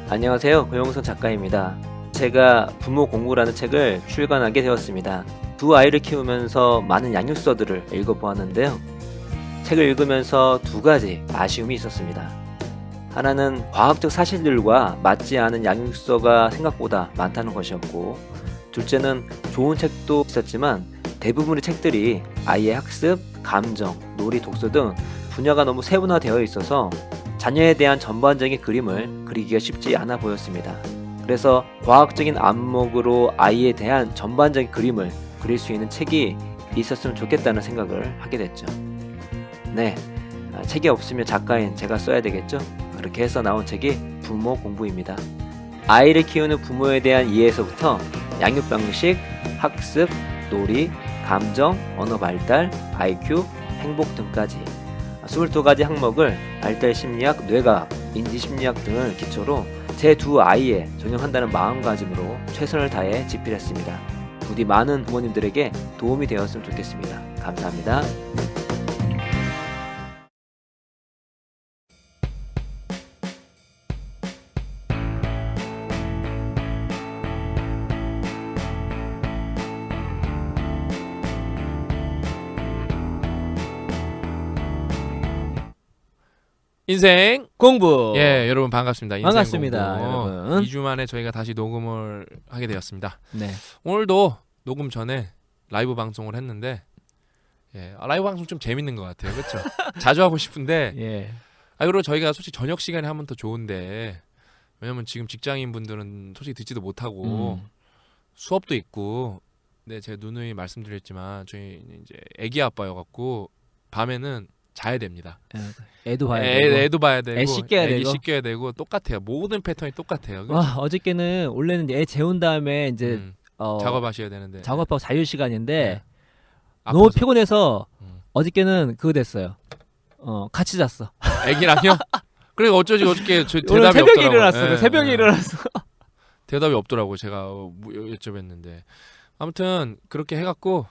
안녕하세요. 고영선 작가입니다. 제가 부모 공부라는 책을 출간하게 되었습니다. 두 아이를 키우면서 많은 양육서들을 읽어보았는데요. 책을 읽으면서 두 가지 아쉬움이 있었습니다. 하나는 과학적 사실들과 맞지 않은 양육서가 생각보다 많다는 것이었고, 둘째는 좋은 책도 있었지만 대부분의 책들이 아이의 학습, 감정, 놀이, 독서 등 분야가 너무 세분화되어 있어서 자녀에 대한 전반적인 그림을 그리기가 쉽지 않아 보였습니다. 그래서 과학적인 안목으로 아이에 대한 전반적인 그림을 그릴 수 있는 책이 있었으면 좋겠다는 생각을 하게 됐죠. 네, 책이 없으면 작가인 제가 써야 되겠죠? 그렇게 해서 나온 책이 부모 공부입니다. 아이를 키우는 부모에 대한 이해에서부터 양육 방식, 학습, 놀이, 감정, 언어 발달, IQ, 행복 등까지 22가지 항목을 발달 심리학, 뇌과학, 인지 심리학 등을 기초로 제 두 아이에 적용한다는 마음가짐으로 최선을 다해 집필했습니다. 부디 많은 부모님들에게 도움이 되었으면 좋겠습니다. 감사합니다. 인생 공부. 예 여러분 반갑습니다. 인생 반갑습니다, 공부. 여러분. 2주 만에 저희가 다시 녹음을 하게 되었습니다. 네. 오늘도 녹음 전에 라이브 방송을 했는데 라이브 방송 좀 재밌는 것 같아요. 그렇죠? 자주 하고 싶은데 예. 그리고 저희가 솔직히 저녁 시간에 하면 더 좋은데 왜냐면 지금 직장인 분들은 솔직히 듣지도 못하고 수업도 있고 네 제가 누누이 말씀드렸지만 저희 이제 애기 아빠여갖고 밤에는 자야 됩니다. 애도 봐야 되고. 애도 봐야 되고 애 씻겨야 애기 되고. 씻겨야 되고 똑같아요. 모든 패턴이 똑같아요. 그렇죠? 와, 어저께는 원래는 애 재운 다음에 이제 작업하셔야 되는데 작업하고 자유 시간인데 네. 너무 아파서. 피곤해서 음. 어저께는 그거 됐어요. 같이 잤어. 애기랑요? 그러니까 어쩌지 어저께 저 오늘 대답이 새벽에 없더라고요. 일어났어. 예, 새벽에 예. 일어났어. 대답이 없더라고 제가 여쭤봤는데 아무튼 그렇게 해갖고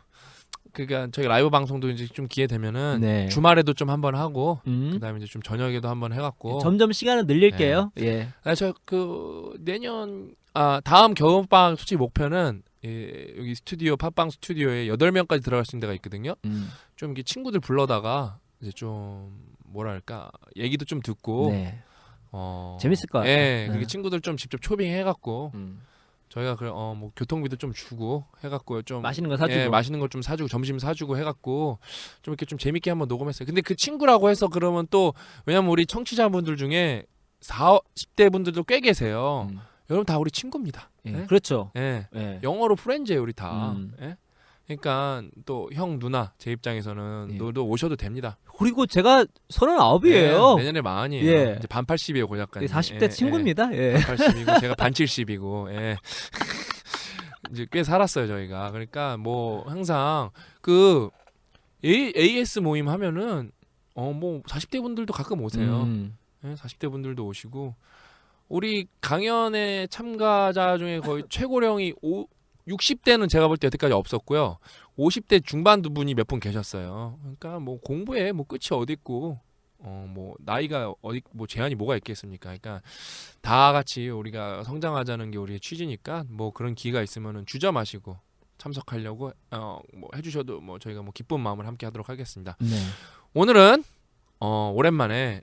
그러니까 저희 라이브 방송도 이제 좀 기회 되면은 네. 주말에도 좀 한번 하고 그다음에 이제 좀 저녁에도 한번 해갖고 점점 시간을 늘릴게요. 예. 저 그 내년 다음 겨울방학 솔직히 목표는 여기 스튜디오 팟빵 스튜디오에 8명까지 들어갈 수 있는 데가 있거든요. 좀 이렇게 친구들 불러다가 이제 좀 뭐랄까 얘기도 좀 듣고 네. 재밌을 것 같아요. 예, 그게 친구들 좀 직접 초빙해갖고 저희가 뭐 교통비도 좀 주고 해갖고 좀 맛있는 거 사주고. 예, 맛있는 거 좀 사주고 점심 사주고 해갖고 좀 이렇게 좀 재밌게 한번 녹음했어요. 근데 그 친구라고 해서 그러면 또 왜냐면 우리 청취자분들 중에 40대 분들도 꽤 계세요. 여러분 다 우리 친구입니다. 예. 예? 그렇죠. 예. 예. 영어로 프렌즈예요 우리 다. 음. 예? 그러니까 또 형 누나 제 입장에서는 예. 너도 오셔도 됩니다. 그리고 제가 39이에요. 내년에 40이에요. 예. 이제 반 80이에요 고 작가님. 40대 친구입니다. 예. 반 80이고 제가 반 70이고. 예. 이제 꽤 살았어요 저희가. 그러니까 뭐 항상 그 AS 모임 하면은 뭐 40대 분들도 가끔 오세요. 예, 40대 분들도 오시고 우리 강연의 참가자 중에 거의 최고령이 60대는 제가 볼 때 여태까지 없었고요. 50대 중반 두 분이 몇 분 계셨어요. 그러니까 뭐 공부에 뭐 끝이 어디 있고 뭐 나이가 어디 뭐 제한이 뭐가 있겠습니까? 그러니까 다 같이 우리가 성장하자는 게 우리의 취지니까 뭐 그런 기회가 있으면은 주저 마시고 참석하려고 뭐 해주셔도 뭐 저희가 뭐 기쁜 마음을 함께 하도록 하겠습니다. 네. 오늘은 오랜만에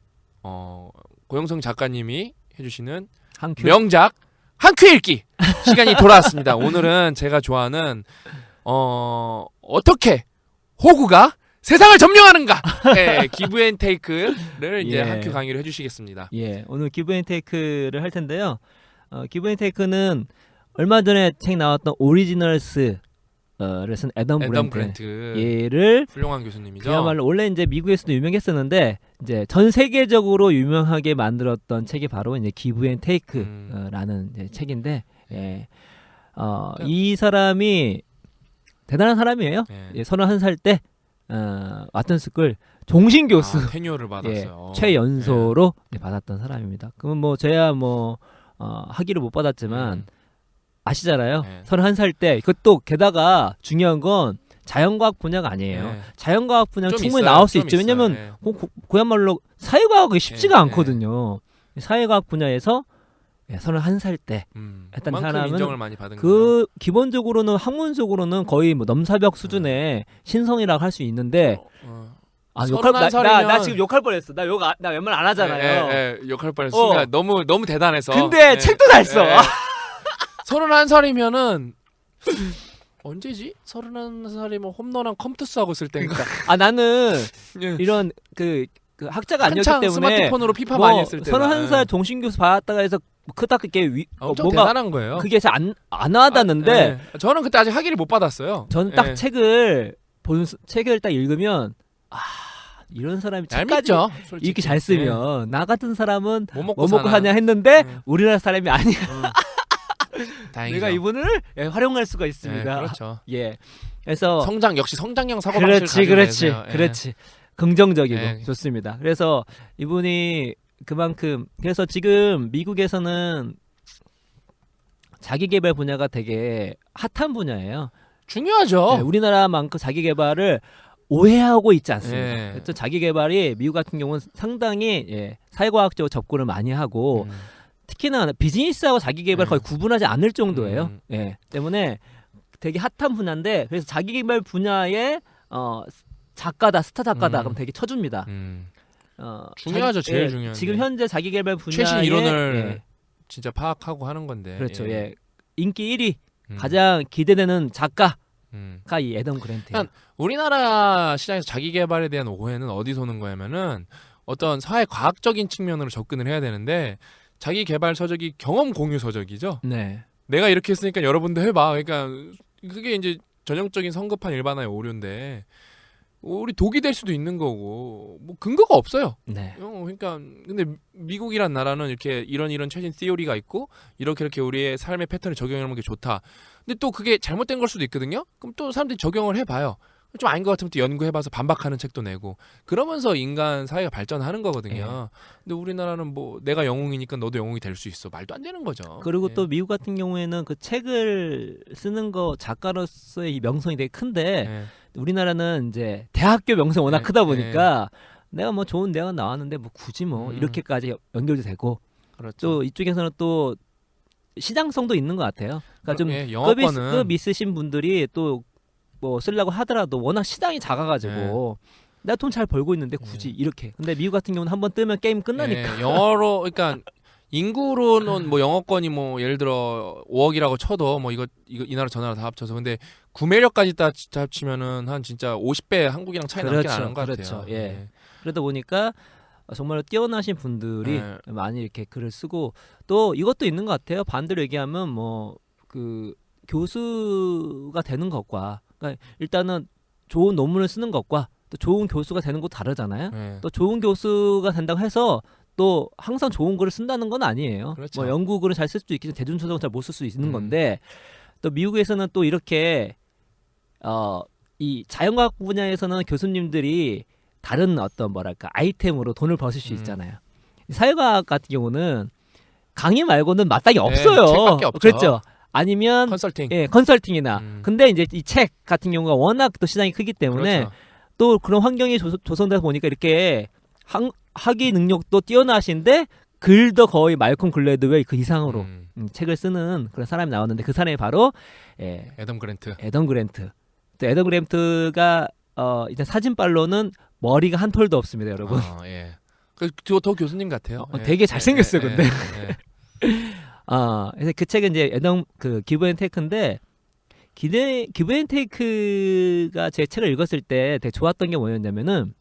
고영성 작가님이 해주시는 한 큐. 명작 한 큐 읽기 시간이 돌아왔습니다. 오늘은 제가 좋아하는 어떻게 호구가 세상을 점령하는가 기브앤테이크를 이제 예. 한 큐 강의를 해주시겠습니다. 예, 오늘 기브앤테이크를 할 텐데요. 기브앤테이크는 얼마 전에 책 나왔던 오리지널스 를 쓴 애덤 그랜트 얘를 훌륭한 교수님이죠. 그야말로 원래 이제 미국에서도 유명했었는데 이제 전 세계적으로 유명하게 만들었던 책이 바로 이제 기브앤테이크라는 이제 책인데 이 사람이 대단한 사람이에요. 예. 31살 때 왓튼 스쿨 종신 교수 테뉴어를 받았어요. 최연소로 받았던 사람입니다. 그러면 뭐 저야 뭐 학위를 못 받았지만 아시잖아요. 31살 때 그것도 게다가 중요한 건 자연과학 분야가 아니에요. 네. 자연과학 분야 좀 충분히 있어요. 나올 수 좀 있죠. 있어요. 왜냐면 네. 그야말로 사회과학이 쉽지가 네. 않거든요. 사회과학 분야에서 31살 때 했던 그만큼 사람은 인정을 많이 받은 거예요. 그 기본적으로는 학문적으로는 거의 뭐 넘사벽 수준의 신성이라고 할 수 있는데 아, 욕할 31 나 살이면- 지금 욕할 뻔했어. 나 웬만하면 안 하잖아요. 역할 뻔했어. 순간 너무 대단해서. 근데 책도 잘 써. 31살이면은 언제지? 31살이면 홈런한 컴투스 하고 있을 때인가? 아 나는 예. 이런 그 학자가 아니었기 한창 때문에 스마트폰으로 피파 뭐 많이 했을 때. 31살 동신 교수 받았다가 해서 그닥 그게 엄청 뭔가 대단한 거예요. 그게 잘 안 와닿는데 저는 그때 아직 학위를 못 받았어요. 저는 딱 예. 책을 딱 읽으면 아 이런 사람이 책까지 얄밉죠. 솔직히. 이렇게 잘 쓰면 나 같은 사람은 뭐 먹고 뭐 먹고 사나. 사냐 했는데 응. 우리나라 사람이 아니야. 다행이죠. 내가 이분을 활용할 수가 있습니다. 그렇죠. 예. 그래서 역시 성장형 사고 방식을 그렇지. 긍정적이고 예. 좋습니다. 그래서 이분이 그만큼 그래서 지금 미국에서는 자기 개발 분야가 되게 핫한 분야예요. 중요하죠. 네, 우리나라만큼 자기 개발을 오해하고 있지 않습니다. 예. 그래서 자기 개발이 미국 같은 경우는 상당히 사회과학적으로 접근을 많이 하고 특히나 비즈니스하고 자기 개발 거의 구분하지 않을 정도예요. 예. 때문에 되게 핫한 분야인데 그래서 자기 개발 분야에 작가다 스타 작가다 그럼 되게 쳐줍니다. 중요하죠. 제일 중요한. 지금 현재 자기 개발 분야의 최신 이론을 진짜 파악하고 하는 건데. 그렇죠. 인기 1위 가장 기대되는 작가가 이 애덤 그랜트예요. 우리나라 시장에서 자기 개발에 대한 오해는 어디서 오는 거냐면은 어떤 사회 과학적인 측면으로 접근을 해야 되는데 자기 개발 서적이 경험 공유 서적이죠. 네. 내가 이렇게 했으니까 여러분도 해봐. 그러니까 그게 이제 전형적인 성급한 일반화의 오류인데 우리 독이 될 수도 있는 거고 뭐 근거가 없어요. 네. 그러니까 근데 미국이란 나라는 이렇게 이런 최신 시오리가 있고 이렇게 우리의 삶의 패턴을 적용하는 게 좋다. 근데 또 그게 잘못된 걸 수도 있거든요. 그럼 또 사람들이 적용을 해봐요. 좀 아닌 것 같으면 또 연구해봐서 반박하는 책도 내고 그러면서 인간 사회가 발전하는 거거든요. 근데 우리나라는 뭐 내가 영웅이니까 너도 영웅이 될 수 있어. 말도 안 되는 거죠. 그리고 예. 또 미국 같은 경우에는 그 책을 쓰는 거 작가로서의 이 명성이 되게 큰데 예. 우리나라는 이제 대학교 명성 워낙 네, 크다 보니까 내가 뭐 좋은 대학 나왔는데 뭐 굳이 뭐 이렇게까지 연결도 되고 그렇죠. 또 이쪽에서는 또 시장성도 있는 것 같아요. 그러니까 좀 영어권은 급 있으신 분들이 또 뭐 쓰려고 하더라도 워낙 시장이 작아가지고 내가 돈 잘 벌고 있는데 굳이 이렇게. 근데 미국 같은 경우는 한번 뜨면 게임 끝나니까. 영어로 그러니까 인구로는 뭐 영어권이 뭐 예를 들어 5억이라고 쳐도 뭐 이거 이 나라 저 나라 다 합쳐서 근데 구매력까지 다 합치면은 한 진짜 50배 한국이랑 차이 나는 게 나는 것 같아요. 예. 그러다 보니까 정말 뛰어나신 분들이 많이 이렇게 글을 쓰고 또 이것도 있는 것 같아요. 반대로 얘기하면 뭐 그 교수가 되는 것과 그러니까 일단은 좋은 논문을 쓰는 것과 또 좋은 교수가 되는 것도 다르잖아요. 또 좋은 교수가 된다고 해서 또 항상 좋은 글을 쓴다는 건 아니에요. 그렇죠. 뭐 연구 글을 잘 쓸 수도 있겠지만 대중초등은 잘 못 쓸 수 있는 건데 또 미국에서는 또 이렇게 이 자연과학 분야에서는 교수님들이 다른 어떤 뭐랄까 아이템으로 돈을 버실 수 있잖아요. 사회과학 같은 경우는 강의 말고는 마땅히 없어요. 책밖에 없죠. 그렇죠. 아니면 컨설팅. 컨설팅이나. 근데 이제 이 책 같은 경우가 워낙 또 시장이 크기 때문에 그렇죠. 또 그런 환경이 조성되다 보니까 이렇게 학위 능력도 뛰어나신데 글도 거의 말콤 글래드웰 그 이상으로 책을 쓰는 그런 사람이 나왔는데 그 사람이 바로 애덤 그랜트. 애덤 그랜트. 또 애덤 그랜트가 일단 사진빨로는 머리가 한 톨도 없습니다, 여러분. 더 교수님 같아요. 되게 잘생겼어요, 근데. 그래서 그 책은 이제 애덤 그 기브 앤 테이크인데 기브 앤 테이크가 제 책을 읽었을 때 되게 좋았던 게 뭐였냐면은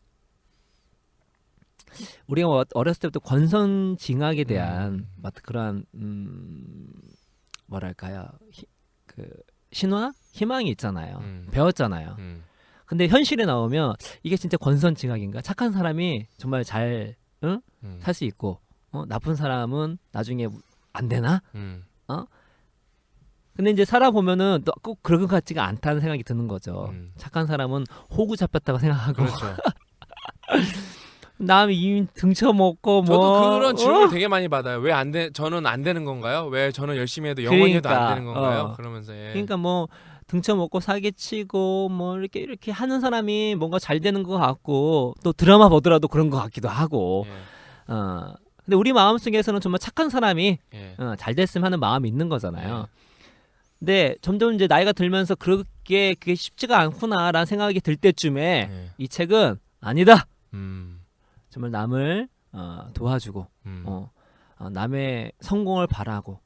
우리가 어렸을 때부터 권선징악에 대한 그런 뭐랄까요 그 신화 희망이 있잖아요. 배웠잖아요. 근데 현실에 나오면 이게 진짜 권선징악인가? 착한 사람이 정말 잘 살 수 있고 나쁜 사람은 나중에 안 되나? 근데 이제 살아보면은 또 꼭 그런 것 같지가 않다는 생각이 드는 거죠. 착한 사람은 호구 잡혔다고 생각하고 그렇죠. 남이 이미 등쳐먹고 뭐 저도 그런 질문을 되게 많이 받아요. 왜 안 돼? 저는 안 되는 건가요? 왜 저는 열심히 해도 영원히 해도 안 되는 건가요? 그러면서 그러니까 뭐 등쳐먹고 사기치고 뭐 이렇게 하는 사람이 뭔가 잘 되는 것 같고 또 드라마 보더라도 그런 것 같기도 하고 근데 근데 우리 마음속에서는 정말 착한 사람이 예. 잘 됐으면 하는 마음이 있는 거잖아요. 예. 근데 점점 이제 나이가 들면서 그게 쉽지가 않구나라는 생각이 들 때쯤에 예. 이 책은 아니다. 음. 정말 남을 도와주고 남의 성공을 바라고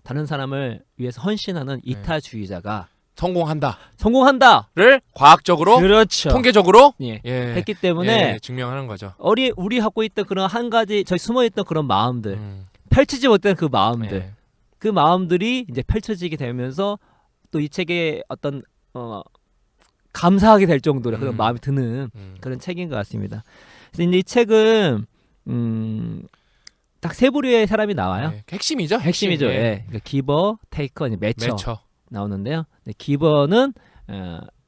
다른 사람을 위해서 헌신하는 이타주의자가 성공한다를 성공한다. 과학적으로 그렇죠. 통계적으로 예. 예. 했기 때문에 예. 증명하는 거죠. 우리 갖고 있던 그런 한 가지 저희 숨어 있던 그런 마음들, 음. 펼치지 못한 그 마음들, 예. 그 마음들이 이제 펼쳐지게 되면서 또 이 책에 어떤 감사하게 될 정도로 그런 마음이 드는 그런 책인 것 같습니다. 그래서 이제 이 책은 딱 세 부류의 사람이 나와요. 예. 핵심이죠. 핵심이죠. 예. 예. 그러니까 기버, 테이커, 이제 매처 매처. 나오는데요. 기버는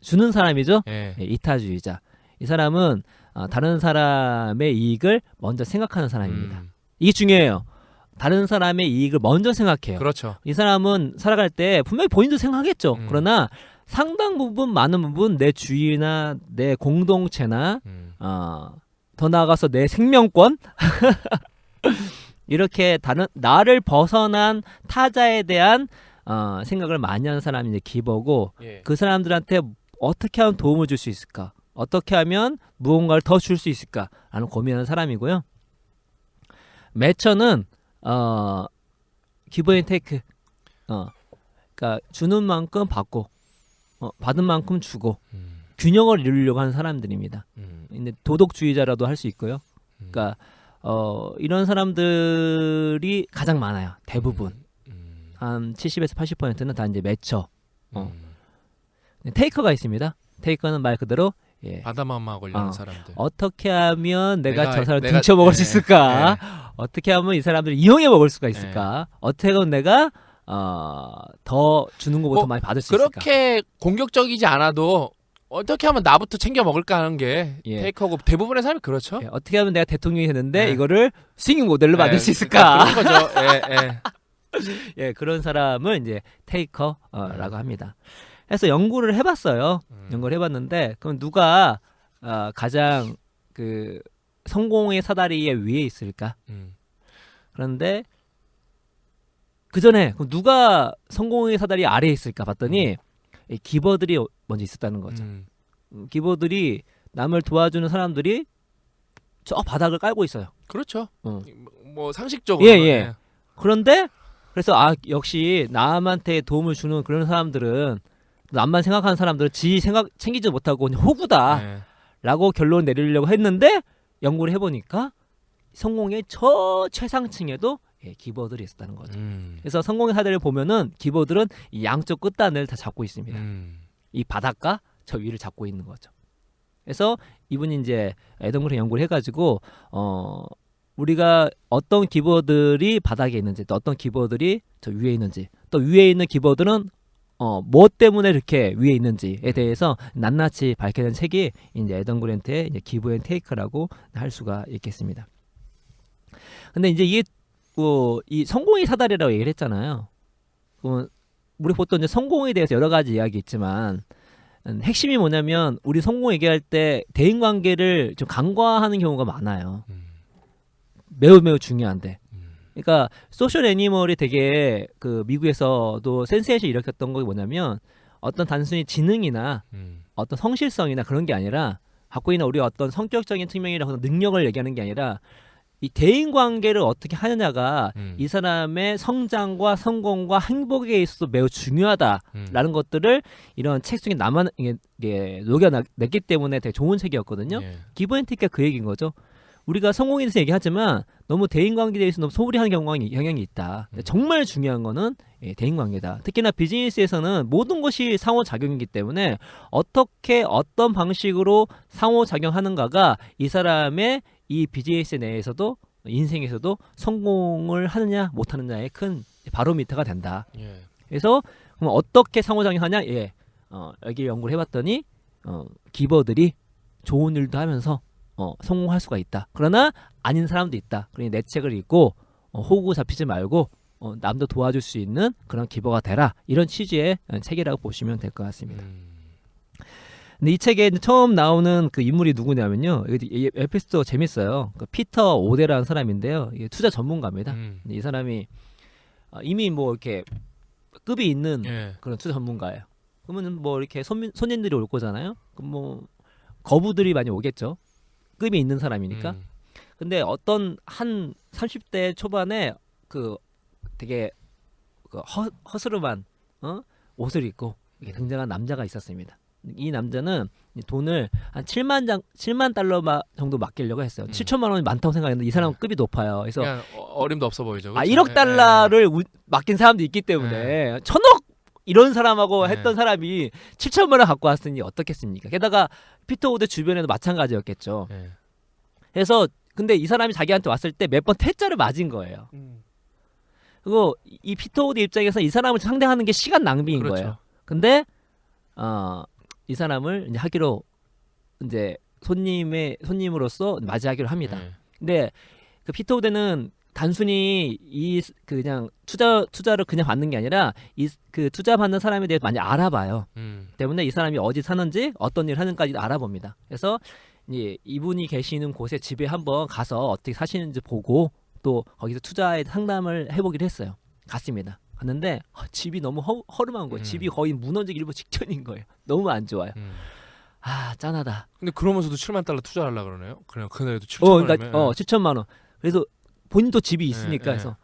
주는 사람이죠. 예. 예, 이타주의자. 이 사람은 다른 사람의 이익을 먼저 생각하는 사람입니다. 이게 중요해요. 다른 사람의 이익을 먼저 생각해요. 그렇죠. 이 사람은 살아갈 때 분명히 본인도 생각하겠죠. 그러나 상당 부분, 많은 부분 내 주위나 내 공동체나 더 나아가서 내 생명권 이렇게 나를 벗어난 타자에 대한 생각을 많이 하는 사람이 이제 기버고 예. 그 사람들한테 어떻게 하면 도움을 줄 수 있을까? 어떻게 하면 무언가를 더 줄 수 있을까라는 고민하는 사람이고요. 매처는 기브 앤 테이크. 그러니까 주는 만큼 받고 받은 만큼 주고 균형을 이루려고 하는 사람들입니다. 근데 도덕주의자라도 할 수 있고요. 그러니까 이런 사람들이 가장 많아요. 대부분. 한 70에서 80%는 다 이제 매처. 테이커가 있습니다. 테이커는 말 그대로 바다맘마 걸리는 사람들. 어떻게 하면 내가 저 사람 내가- 등쳐 먹을 수 예, 있을까? 예. 어떻게 하면 이 사람들을 이용해 먹을 수가 있을까? 어떻게 하면 내가 더 주는 것보다 뭐, 많이 받을 수 있을까? 그렇게 공격적이지 않아도 어떻게 하면 나부터 챙겨 먹을까 하는 게 예. 테이크하고 대부분의 사람이 그렇죠. 예, 어떻게 하면 내가 대통령이 되는데 예. 이거를 스윙 모델로 만들 예, 수 있을까? 그런 거죠. 예, 예. 예, 그런 사람을 이제 테이커라고 합니다. 그래서 연구를 해봤어요. 연구를 해봤는데 그럼 누가 가장 그 성공의 사다리에 위에 있을까? 그런데 그 전에 그럼 누가 성공의 사다리 아래에 있을까 봤더니 이 기버들이 먼저 있었다는 거죠. 기버들이 남을 도와주는 사람들이 저 바닥을 깔고 있어요. 그렇죠. 어. 뭐 상식적으로. 예, 예. 그런데 그래서 역시 남한테 도움을 주는 그런 사람들은 남만 생각하는 사람들은 지 생각 챙기지 못하고 그냥 호구다라고 예. 결론 내리려고 했는데 연구를 해보니까 성공의 저 최상층에도 기버들이 있었다는 거죠. 그래서 성공의 사례를 보면은 기버들은 이 양쪽 끝단을 다 잡고 있습니다. 이 바닥과 저 위를 잡고 있는 거죠. 그래서 이분이 이제 애덤그레 연구를 해가지고 우리가 어떤 기버들이 바닥에 있는지 또 어떤 기버들이 저 위에 있는지 또 위에 있는 기버들은 뭐 때문에 이렇게 위에 있는지에 대해서 낱낱이 밝혀낸 책이 이제 애덤 그랜트의 이제 기브 앤 테이크라고 할 수가 있겠습니다. 근데 이제 이게 이 성공의 사다리라고 얘기를 했잖아요. 우리 보통 이제 성공에 대해서 여러 가지 이야기 있지만 핵심이 뭐냐면 우리 성공 얘기할 때 대인 관계를 좀 간과하는 경우가 많아요. 매우 매우 중요한데. 그러니까 소셜 애니멀이 되게 그 미국에서도 센세이션 일으켰던 게 뭐냐면 어떤 단순히 지능이나 어떤 성실성이나 그런 게 아니라 갖고 있는 우리 어떤 성격적인 측면이라거나 능력을 얘기하는 게 아니라 이 대인 관계를 어떻게 하느냐가 이 사람의 성장과 성공과 행복에 있어서 매우 중요하다라는 것들을 이런 책 속에 녹여냈기 때문에 되게 좋은 책이었거든요. 예. 기브 앤 테이크가 그 얘기인 거죠. 우리가 성공에 대해서 얘기하지만 너무 대인관계에 대해서 너무 소홀히 하는 경향이 있다. 정말 중요한 거는 대인관계다. 특히나 비즈니스에서는 모든 것이 상호작용이기 때문에 어떻게 어떤 방식으로 상호작용하는가가 이 사람의 이 비즈니스 내에서도 인생에서도 성공을 하느냐 못하느냐의 큰 바로미터가 된다. 예. 그래서 그럼 어떻게 상호작용하냐? 여기 연구를 해봤더니 기버들이 좋은 일도 하면서 성공할 수가 있다. 그러나 아닌 사람도 있다. 그러니 내 책을 읽고 호구 잡히지 말고 남도 도와줄 수 있는 그런 기버가 되라. 이런 취지의 책이라고 보시면 될 것 같습니다. 근데 이 책에 이제 처음 나오는 그 인물이 누구냐면요. 이 에피소드 재밌어요. 그 피터 오데라는 사람인데요. 이게 투자 전문가입니다. 근데 이 사람이 이미 뭐 이렇게 급이 있는 예. 그런 투자 전문가예요. 그러면 뭐 이렇게 손님들이 올 거잖아요. 그럼 뭐 거부들이 많이 오겠죠. 급이 있는 사람이니까. 근데 어떤 한 30대 초반에 그 되게 그 허스름한 옷을 입고 이렇게 등장한 남자가 있었습니다. 이 남자는 돈을 한 7만 달러 정도 맡기려고 했어요. 7천만 원이 많다고 생각했는데 이 사람은 급이 높아요. 그래서 그냥 어림도 없어 보이죠. 아 그치? 1억 예, 달러를 맡긴 사람도 있기 때문에 1,000억 이런 사람하고 네. 했던 사람이 7천만 원 갖고 왔으니 어떻겠습니까? 게다가 피터 오데 주변에도 마찬가지였겠죠. 예. 그래서 근데 이 사람이 자기한테 왔을 때 몇 번 퇴짜를 맞은 거예요. 그리고 이 피터 오데 입장에서 이 사람을 상대하는 게 시간 낭비인 그렇죠. 거예요. 근데 이 사람을 이제 하기로 이제 손님으로서 맞이하기로 합니다. 예. 근데 그 피터 오데는 단순히 그냥 투자를 그냥 받는 게 아니라 그 투자 받는 사람에 대해서 많이 알아봐요. 때문에 이 사람이 어디 사는지 어떤 일을 하는지까지 알아봅니다. 그래서 이분이 계시는 곳에 집에 한번 가서 어떻게 사시는지 보고 또 거기서 투자에 상담을 해보기로 했어요. 갔습니다. 갔는데 집이 너무 허름한 거예요. 집이 거의 무너지기 일보 직전인 거예요. 너무 안 좋아요. 아 짠하다. 근데 그러면서도 7만 달러 투자하려고 그러네요. 그냥 그날도 7천만 원이면. 그러니까 7천만 원. 그래서 본인도 집이 있으니까 해서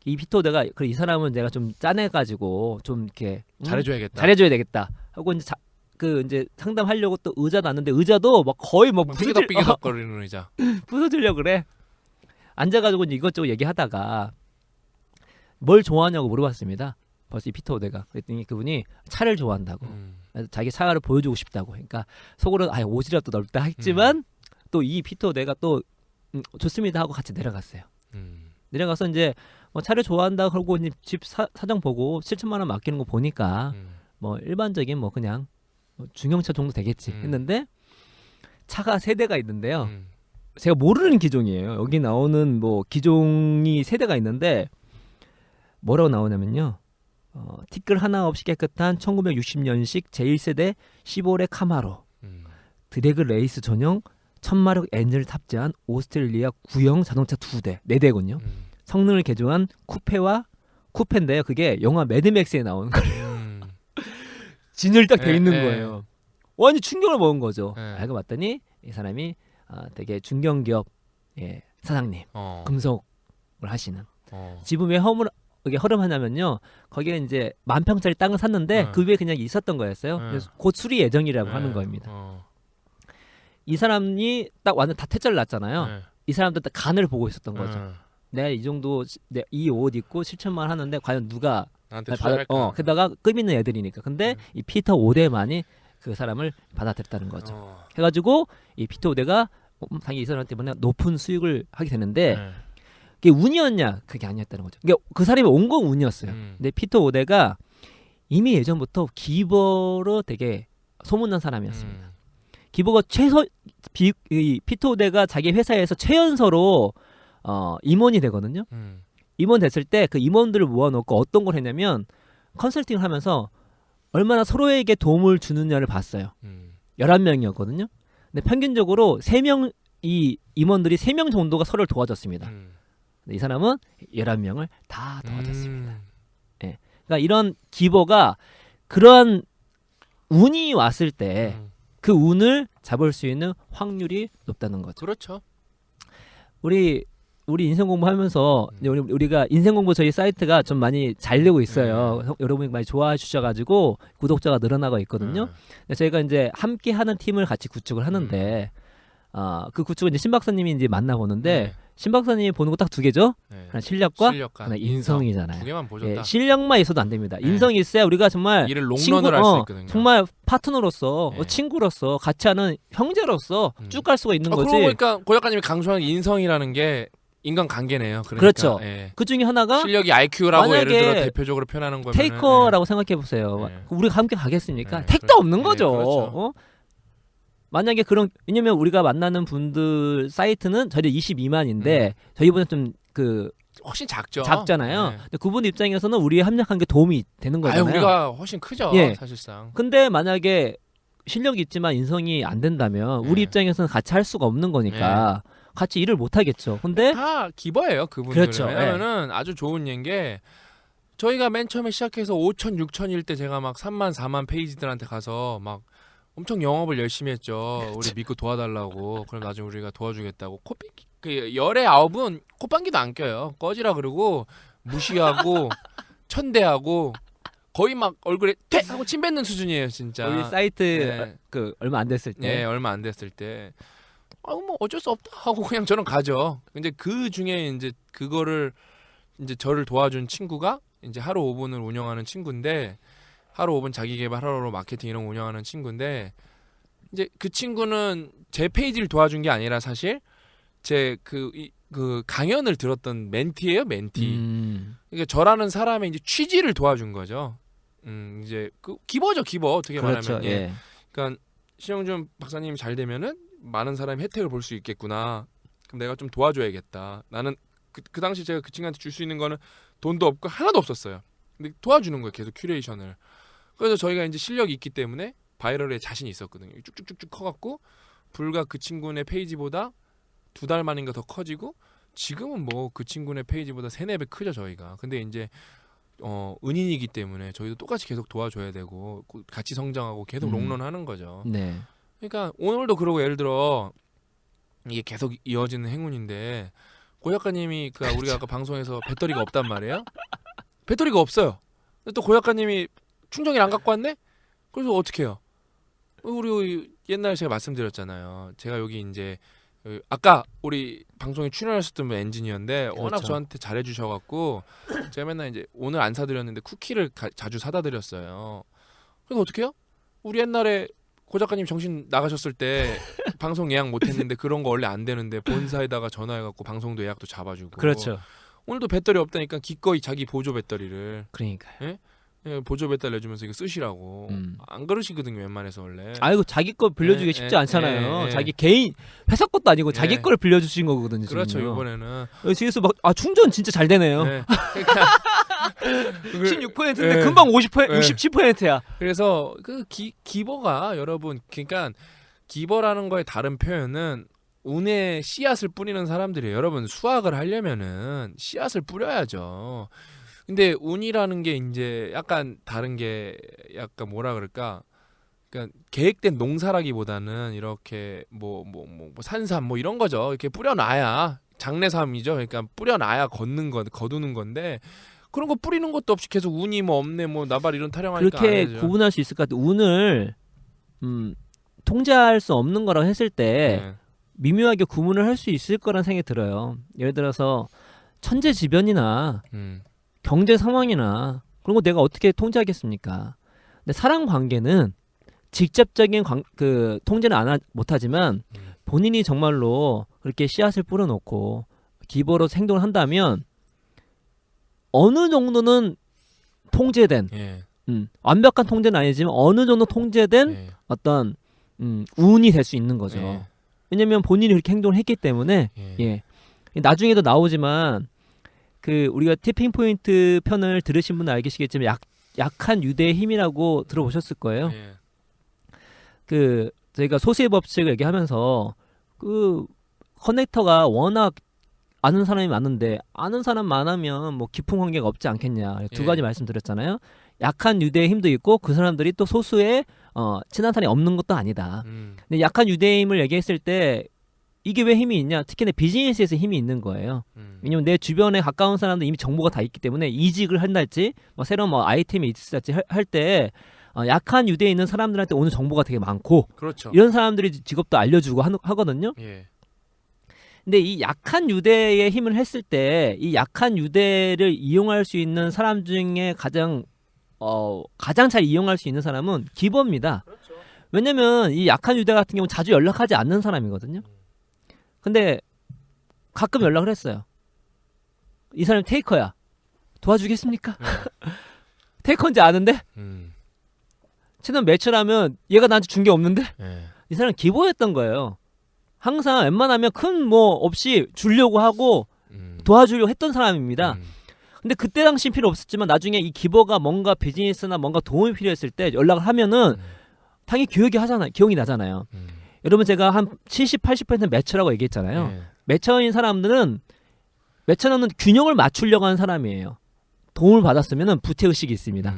이 피터 내가 이 사람은 내가 좀 짜내가지고 좀 이렇게 잘해줘야 되겠다 하고 이제 상담하려고 또 의자 놨는데 의자도 막 거의 막 삐기덕거리는 의자. 부서지려고 그래. 앉아가지고 이것저것 얘기하다가 뭘 좋아하냐고 물어봤습니다. 벌써 이 피터 오데가 그랬더니 그분이 차를 좋아한다고. 자기 차를 보여주고 싶다고. 그러니까 속으로 옷이라도 넓다 했지만 또 이 피터 오데가 또 좋습니다 하고 같이 내려갔어요. 내려가서 이제 뭐 차를 좋아한다 그러고 집 사정 보고 7천만 원 맡기는 거 보니까 뭐 일반적인 뭐 그냥 중형차 정도 되겠지 했는데 차가 세 대가 있는데요. 제가 모르는 기종이에요. 여기 나오는 뭐 기종이 세 대가 있는데 뭐라고 나오냐면요. 티끌 하나 없이 깨끗한 1960년식 제1세대 15래 카마로 드래그 레이스 전용 1000마력 엔진을 탑재한 오스트레일리아 구형 자동차 2대, 4대군요. 성능을 개조한 쿠페인데요. 그게 영화 매드맥스에 나오는 거예요. 진열 딱 돼 있는 거예요. 완전 충격을 먹은 거죠. 알고 봤더니 이 사람이 되게 중견기업 사장님, 금속을 하시는. 집은 왜 이게 허름하냐면요. 거기에 이제 10,000평짜리 땅을 샀는데 그 위에 그냥 있었던 거였어요. 그래서 곧 수리 예정이라고 하는 겁니다. 이 사람이 딱 완전 다 퇴짜를 났잖아요. 이 사람도 딱 간을 보고 있었던 거죠. 내가 이 정도 이 옷 입고 7천만 원 하는데 과연 누가 나한테 투자할까? 게다가 급 있는 애들이니까. 근데 이 피터 오데만이 그 사람을 받아들였다는 거죠. 해가지고 이 피터 오데가 당연히 이 사람 때문에 높은 수익을 하게 되는데 그게 운이었냐? 그게 아니었다는 거죠. 그러니까 그 사람이 온 건 운이었어요. 근데 피터 오데가 이미 예전부터 기버로 되게 소문난 사람이었습니다. 기버가 피터 오데가 자기 회사에서 최연소로 임원이 되거든요. 임원 됐을 때 그 임원들을 모아놓고 어떤 걸 했냐면 컨설팅을 하면서 얼마나 서로에게 도움을 주느냐를 봤어요. 11명이었거든요. 근데 평균적으로 3명 이 임원들이 3명 정도가 서로를 도와줬습니다. 근데 이 사람은 11명을 다 도와줬습니다. 그러니까 이런 기버가 그런 운이 왔을 때 그 운을 잡을 수 있는 확률이 높다는 거죠. 그렇죠. 우리 인생 공부하면서 우리가 인생 공부 저희 사이트가 좀 많이 잘 되고 있어요. 여러분이 많이 좋아해 주셔가지고 구독자가 늘어나고 있거든요. 근데 저희가 이제 함께 하는 팀을 같이 구축을 하는데 그 구축은 이제 신 박사님이 이제 만나보는데 신 박사님이 보는 거 딱 2개죠. 하나 실력과 하나 인성이잖아요. 2개만 보셨다. 실력만 있어도 안 됩니다. 인성이 있어야 우리가 정말 일을 롱런을 할 수 있거든요. 정말 파트너로서 친구로서 같이 하는 형제로서 쭉 갈 수가 있는 거지. 그러고 보니까 고 작가님이 강조하는 인성이라는 게 인간 관계네요. 그러니까, 그렇죠. 그 중에 하나가 실력이 IQ라고 예를 들어 대표적으로 표현하는 거면 테이커라고 생각해 보세요. 우리가 함께 가겠습니까? 택도 없는 거죠. 그렇죠. 만약에 왜냐면 우리가 만나는 분들 사이트는 저희 22만인데 저희보다 좀 훨씬 작잖아요. 근데 그분 입장에서는 우리의 합력한 게 도움이 되는 거잖아요. 우리가 훨씬 크죠. 사실상. 근데 만약에 실력이 있지만 인성이 안 된다면 우리 네. 입장에서는 같이 할 수가 없는 거니까 같이 일을 못 하겠죠. 근데 다 기버예요 그분들은. 그렇죠. 왜냐면은 아주 좋은 예인 게 저희가 맨 처음에 시작해서 5천 6천일 때 제가 막 3만 4만 페이지들한테 가서 막 엄청 영업을 열심히 했죠. 우리 믿고 도와달라고. 그럼 나중에 우리가 도와주겠다고. 그 열의 아홉은 콧방귀도 안 껴요. 꺼지라 그러고 무시하고 천대하고 거의 막 얼굴에 퇴 하고 침 뱉는 수준이에요 진짜. 우리 사이트 네. 그 얼마 안 됐을 때 네, 얼마 안 됐을 때. 뭐 어쩔 수 없다 하고 그냥 저는 가죠. 근데 그 중에 이제 그거를 이제 저를 도와준 친구가 이제 하루 5분을 운영하는 친구인데 하루 5분 자기 개발 하루로 마케팅 이런 거 운영하는 친구인데 이제 그 친구는 제 페이지를 도와준 게 아니라 사실 제 그 강연을 들었던 멘티예요, 멘티. 그러니까 저라는 사람의 이제 취지를 도와준 거죠. 이제 그 기버죠, 기버 어떻게 그렇죠. 말하면. 예. 그러니까 신영준 박사님이 잘 되면은 많은 사람이 혜택을 볼 수 있겠구나. 그럼 내가 좀 도와줘야겠다. 나는 그 당시 제가 그 친구한테 줄 수 있는 거는 돈도 없고 하나도 없었어요. 근데 도와주는 거예요, 계속 큐레이션을. 그래서 저희가 이제 실력이 있기 때문에 바이럴에 자신이 있었거든요. 쭉쭉쭉쭉 커갖고 불과 그 친구네 페이지보다 2달 만인가 더 커지고 지금은 뭐 그 친구네 페이지보다 3-4배 크죠 저희가. 근데 이제 은인이기 때문에 저희도 똑같이 계속 도와줘야 되고 같이 성장하고 계속 롱런하는 거죠. 네. 그러니까 오늘도 그러고 예를 들어 이게 계속 이어지는 행운인데 고 작가님이 우리가 아까 방송에서 배터리가 없단 말이에요. 배터리가 없어요. 근데 또 고 작가님이 충전기를 안 갖고 왔네? 그래서 어떻게 해요? 우리 옛날에 제가 말씀드렸잖아요. 제가 여기 이제 아까 우리 방송에 출연하셨던 분 엔지니어인데 그렇죠. 워낙 저한테 잘해주셔갖고 제가 맨날 이제 오늘 안 사드렸는데 쿠키를 자주 사다 드렸어요. 그래서 어떻게 해요? 우리 옛날에 고 작가님 정신 나가셨을 때 방송 예약 못했는데 그런 거 원래 안 되는데 본사에다가 전화해갖고 방송도 예약도 잡아주고. 그렇죠. 오늘도 배터리 없다니까 기꺼이 자기 보조 배터리를 그러니까요. 보조 배터리 내주면서 이거 쓰시라고. 안 그러시거든요 웬만해서 원래. 아이고 자기 거 빌려주기 쉽지 않잖아요. 예. 자기 개인 회사 것도 아니고 자기 예. 걸 빌려주신 거거든요. 그렇죠 지금요. 이번에는. 뒤에서 막 충전 진짜 잘 되네요. 네. 그러니까 16%인데 예. 금방 50% 예. 67%야. 그래서 그 기버가 여러분 그러니까 기버라는 거의 다른 표현은 운의 씨앗을 뿌리는 사람들이에요. 여러분 수학을 하려면은 씨앗을 뿌려야죠. 근데 운이라는 게 이제 약간 다른 게 약간 뭐라 그럴까? 그러니까 계획된 농사라기보다는 이렇게 뭐 산삼 뭐 이런 거죠. 이렇게 뿌려놔야 장래삼이죠. 그러니까 뿌려놔야 거두는 건데 그런 거 뿌리는 것도 없이 계속 운이 뭐 없네 뭐 나발 이런 타령하니까 그렇게 안 해야죠. 구분할 수 있을 것 같아요. 운을 통제할 수 없는 거라고 했을 때 네. 미묘하게 구분을 할 수 있을 거란 생각이 들어요. 예를 들어서 천재지변이나 경제 상황이나 그런 거 내가 어떻게 통제하겠습니까? 근데 사람 관계는 직접적인 통제는 못하지만 본인이 정말로 그렇게 씨앗을 뿌려놓고 기버로 행동을 한다면 어느 정도는 통제된 예. 완벽한 통제는 아니지만 어느 정도 통제된 예. 어떤 운이 될 수 있는 거죠. 예. 왜냐면 본인이 그렇게 행동을 했기 때문에 예. 예. 나중에도 나오지만 우리가 티핑 포인트 편을 들으신 분은 알겠지만 약한 유대의 힘이라고 들어보셨을 거예요. 예. 저희가 소수의 법칙을 얘기하면서 커넥터가 워낙 아는 사람이 많은데 아는 사람 많으면 뭐 깊은 관계가 없지 않겠냐. 두 예. 가지 말씀드렸잖아요. 약한 유대의 힘도 있고 그 사람들이 또 소수의 친한 사람이 없는 것도 아니다. 근데 약한 유대의 힘을 얘기했을 때 이게 왜 힘이 있냐? 특히 내 비즈니스에서 힘이 있는 거예요. 왜냐면 내 주변에 가까운 사람들 이미 정보가 다 있기 때문에 이직을 한달지 새로운 아이템이 있을지 할 때 약한 유대에 있는 사람들한테 오는 정보가 되게 많고 그렇죠. 이런 사람들이 직업도 알려주고 하거든요. 예. 근데 이 약한 유대의 힘을 했을 때 이 약한 유대를 이용할 수 있는 사람 중에 가장 잘 이용할 수 있는 사람은 기버입니다. 그렇죠. 왜냐면 이 약한 유대 같은 경우는 자주 연락하지 않는 사람이거든요. 근데 가끔 연락을 했어요. 이 사람이 테이커야. 도와주겠습니까? 테이커인지 아는데 채널 매출하면 얘가 나한테 준 게 없는데 예. 이 사람은 기버였던 거예요. 항상 웬만하면 큰 없이 주려고 하고 도와주려고 했던 사람입니다. 근데 그때 당시는 필요 없었지만 나중에 이 기버가 뭔가 비즈니스나 뭔가 도움이 필요했을 때 연락을 하면은 당연히 기억이 나잖아요. 여러분 제가 한 70, 80% 매처라고 얘기했잖아요. 네. 매처인 사람들은 매처는 균형을 맞추려고 하는 사람이에요. 도움을 받았으면 부채의식이 있습니다.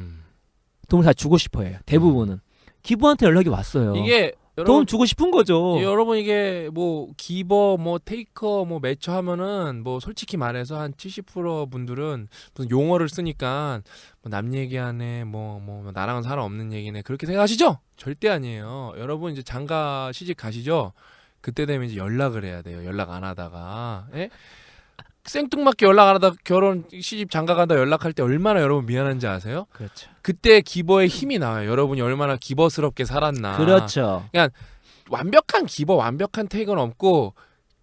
도움을 다 주고 싶어해요. 대부분은. 기부한테 연락이 왔어요. 이게 도움 여러분 주고 싶은 거죠. 여러분 이게 뭐 기버 뭐 테이커 뭐 매처 하면은 뭐 솔직히 말해서 한 70% 분들은 무슨 용어를 쓰니까 뭐 남 얘기하네 뭐 나랑은 상관없는 얘기네 그렇게 생각하시죠? 절대 아니에요. 여러분 이제 장가 시집 가시죠? 그때 되면 이제 연락을 해야 돼요. 연락 안 하다가 예? 생뚱맞게 연락 안 하다 결혼 시집 장가 간다 연락할 때 얼마나 여러분 미안한지 아세요? 그렇죠. 그때 기버의 힘이 나와요. 여러분이 얼마나 기버스럽게 살았나. 그렇죠. 완벽한 기버, 완벽한 테이크는 없고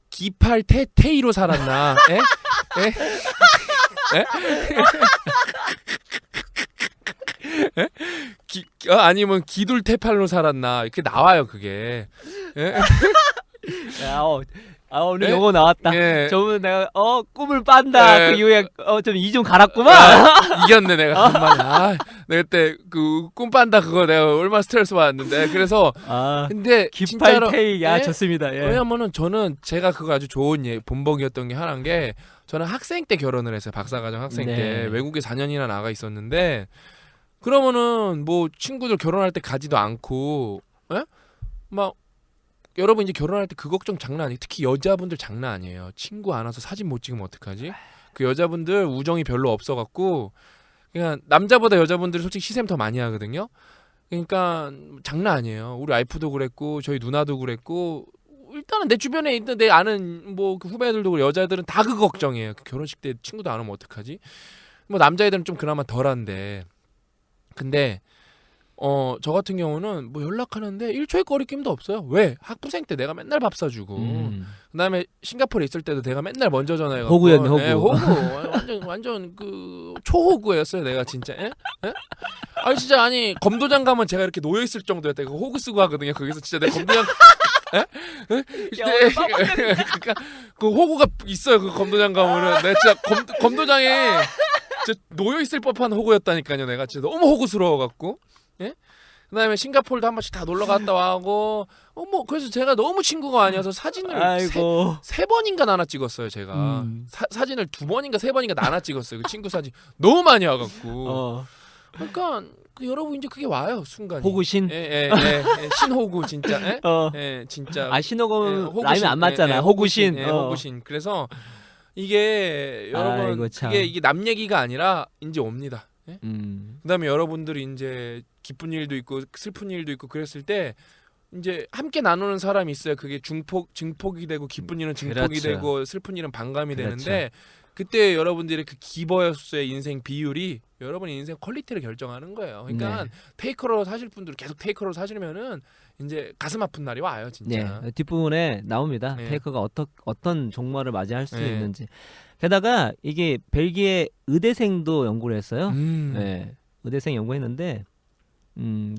기팔 테이로 살았나? 에? 에? 에? 에? 아니면 기둘 테팔로 살았나? 이렇게 나와요 그게. 에? 오늘 예? 영어 나왔다. 예. 저번에 내가 꿈을 빤다. 예. 그 이후에 좀 이 좀 갈았구만. 이겼네 내가 간만에. 내가 그때 그 꿈빤다 그거 내가 얼마나 스트레스 받았는데 그래서 근데 진짜로 기팔테이 예? 좋습니다. 예. 왜냐면은 저는 제가 그거 아주 좋은 본보기였던 게 하나인 게 저는 학생 때 결혼을 했어요. 박사과정 학생 네. 때 외국에 4년이나 나가 있었는데 그러면은 뭐 친구들 결혼할 때 가지도 않고 예? 막 여러분 이제 결혼할 때 그 걱정 장난 아니에요. 특히 여자분들 장난 아니에요. 친구 안 와서 사진 못 찍으면 어떡하지? 그 여자분들 우정이 별로 없어갖고 그냥 남자보다 여자분들이 솔직히 시샘 더 많이 하거든요. 그러니까 장난 아니에요. 우리 와이프도 그랬고 저희 누나도 그랬고 일단은 내 주변에 있는 내 아는 뭐 그 후배들도 그래 여자들은 다 그 걱정이에요. 그 결혼식 때 친구도 안 오면 어떡하지? 뭐 남자애들은 좀 그나마 덜한데 근데 저 같은 경우는 뭐 연락하는데 1초의 거리낌도 없어요. 왜? 학부생 때 내가 맨날 밥 사주고 그다음에 싱가포르에 있을 때도 내가 맨날 먼저 전화해가지고 호구였네, 호구. 네, 호구. 완전 그 초호구였어요 내가 진짜. 에? 아니 진짜 아니 검도장 가면 제가 이렇게 놓여 있을 정도였다. 그 호구 쓰고 하거든요. 거기서 진짜 내 검도장. 에? 그러니까 그 호구가 있어요. 그 검도장 가면은 내가 진짜 검도장에 진짜 놓여 있을 법한 호구였다니까요. 내가 진짜 너무 호구스러워갖고. 예? 그다음에 싱가포르도 한 번씩 다 놀러 갔다 와고 뭐 그래서 제가 너무 친구가 아니어서 사진을 세 번인가 나눠 찍었어요 제가. 사진을 2번인가 3번인가 나눠 찍었어요. 그 친구 사진 너무 많이 와갖고. 그러니까 여러분 이제 그게 와요 순간. 호구신. 예, 신호구 진짜. 예, 진짜. 신호구 라임이 안 맞잖아. 호구신. 호구신. 그래서 이게 여러분 이게 남 얘기가 아니라 이제 옵니다. 예? 그다음에 여러분들이 이제 기쁜 일도 있고 슬픈 일도 있고 그랬을 때 이제 함께 나누는 사람이 있어야 그게 증폭이 되고 기쁜 일은 증폭이 그렇죠. 되고 슬픈 일은 반감이 그렇죠. 되는데 그때 여러분들의 그 기버의 인생 비율이 여러분의 인생 퀄리티를 결정하는 거예요. 그러니까 테이커로 사실 분들 계속 테이커로 사시면은 이제 가슴 아픈 날이 와요 진짜. 네, 뒷부분에 나옵니다. 네. 테이커가 어떤 종말을 맞이할 수 있는지. 게다가 이게 벨기에 의대생도 연구를 했어요. 네, 의대생 연구했는데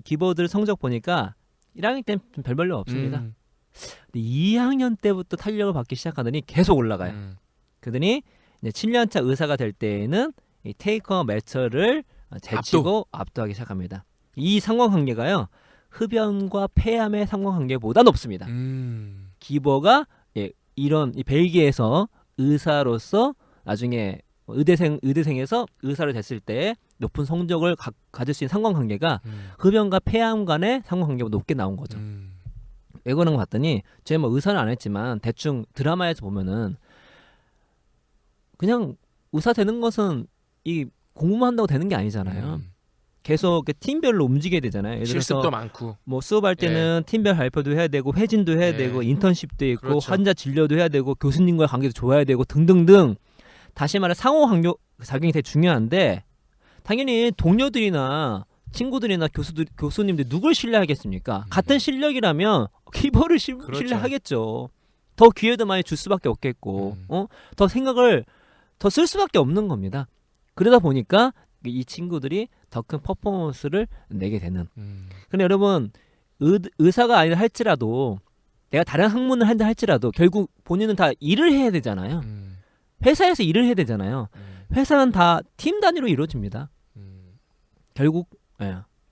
기버들 성적 보니까 1학년 때는 별 별로 없습니다. 근데 2학년 때부터 탄력을 받기 시작하더니 계속 올라가요. 그러더니 이제 7년차 의사가 될 때에는 이 테이커 매처를 제치고 압도하기 시작합니다. 이 상관관계가요. 흡연과 폐암의 상관관계보다 높습니다. 기버가 이런 이 벨기에에서 의사로서 나중에 의대생에서 의사를 됐을 때 높은 성적을 가질 수 있는 상관관계가 흡연과 폐암 간의 상관관계가 높게 나온 거죠. 왜 그런 거 봤더니 제가 뭐 의사는 안 했지만 대충 드라마에서 보면은 그냥 의사 되는 것은 이 공부만 한다고 되는 게 아니잖아요. 계속 팀별로 움직여야 되잖아요. 예를 들어서 실습도 많고 뭐 수업할 때는 팀별 발표도 해야 되고 회진도 해야 되고 인턴십도 있고 그렇죠. 환자 진료도 해야 되고 교수님과의 관계도 좋아야 되고 등등등. 다시 말해 상호작용이 되게 중요한데 당연히 동료들이나 친구들이나 교수님들 누굴 신뢰하겠습니까? 같은 실력이라면 기버를 그렇죠. 신뢰하겠죠. 더 기회도 많이 줄 수밖에 없겠고 더 생각을 더 쓸 수밖에 없는 겁니다. 그러다 보니까 이 친구들이 더 큰 퍼포먼스를 내게 되는. 근데 여러분 의사가 아니라 할지라도 내가 다른 학문을 한다 할지라도 결국 본인은 다 일을 해야 되잖아요. 회사에서 일을 해야 되잖아요. 회사는 다 팀 단위로 이루어집니다. 결국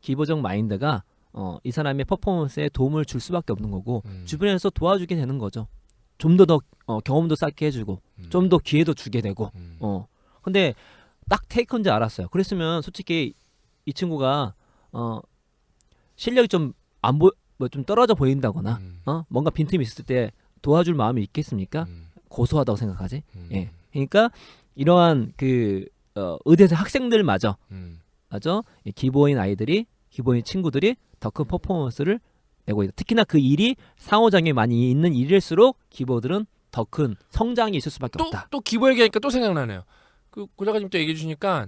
기보적 마인드가 이 사람의 퍼포먼스에 도움을 줄 수밖에 없는 거고 음. 주변에서 도와주게 되는 거죠. 좀 더 경험도 쌓게 해주고 좀 더 기회도 주게 되고 근데 딱 테이크인지 알았어요. 그랬으면 솔직히 이 친구가 실력이 좀 안 보, 뭐 좀 떨어져 보인다거나 뭔가 빈틈이 있을 때 도와줄 마음이 있겠습니까? 고소하다고 생각하지. 예. 그러니까 이러한 그 의대생 학생들마저 맞아 기본인 아이들이 기본인 친구들이 더 큰 퍼포먼스를 내고 있다. 특히나 그 일이 상호작용이 많이 있는 일일수록 기보들은 더 큰 성장이 있을 수밖에 없다. 또 기보 얘기하니까 또 생각나네요. 그 고작가님 또 얘기해 주시니까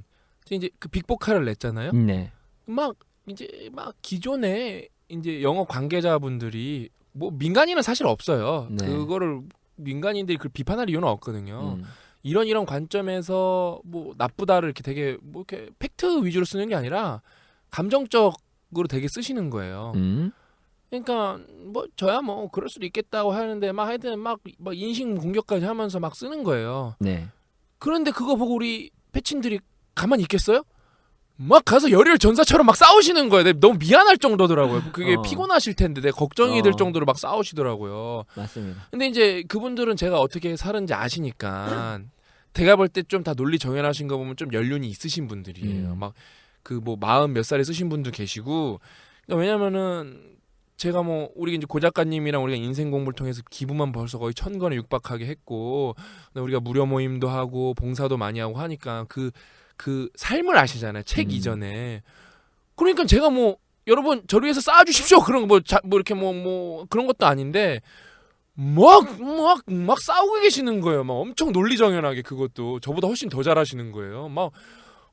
이제 그 빅보카를 냈잖아요. 네. 막 이제 막 기존에 이제 영어 관계자분들이 뭐 민간인은 사실 없어요. 네. 그거를 민간인들이 그 비판할 이유는 없거든요. 이런 관점에서 뭐 나쁘다를 이렇게 되게 뭐 이렇게 팩트 위주로 쓰는 게 아니라 감정적으로 되게 쓰시는 거예요. 그러니까 뭐 저야 뭐 그럴 수도 있겠다고 하는데 막 하여튼 막 인신 공격까지 하면서 막 쓰는 거예요. 네. 그런데 그거 보고 우리 패친들이 가만히 있겠어요? 막 가서 열혈 전사처럼 막 싸우시는 거예요. 너무 미안할 정도더라고요. 그게 피곤하실 텐데 내 걱정이 될 정도로 막 싸우시더라고요. 맞습니다. 근데 이제 그분들은 제가 어떻게 사는지 아시니까 제가 볼 때 좀 다 논리 정연하신 거 보면 좀 연륜이 있으신 분들이에요. 막 그 뭐 40 몇 살에 쓰신 분도 계시고 그러니까 왜냐면은 제가 뭐 우리 이제 고 작가님이랑 우리가 인생 공부를 통해서 기부만 벌써 거의 1000건에 육박하게 했고 우리가 무료 모임도 하고 봉사도 많이 하고 하니까 그 삶을 아시잖아요. 책 이전에. 그러니까 제가 뭐 여러분 저를 위해서 쌓아주십시오. 그런 거 뭐 이렇게 뭐 그런 것도 아닌데 막 싸우고 계시는 거예요. 막 엄청 논리정연하게 그것도 저보다 훨씬 더 잘하시는 거예요. 막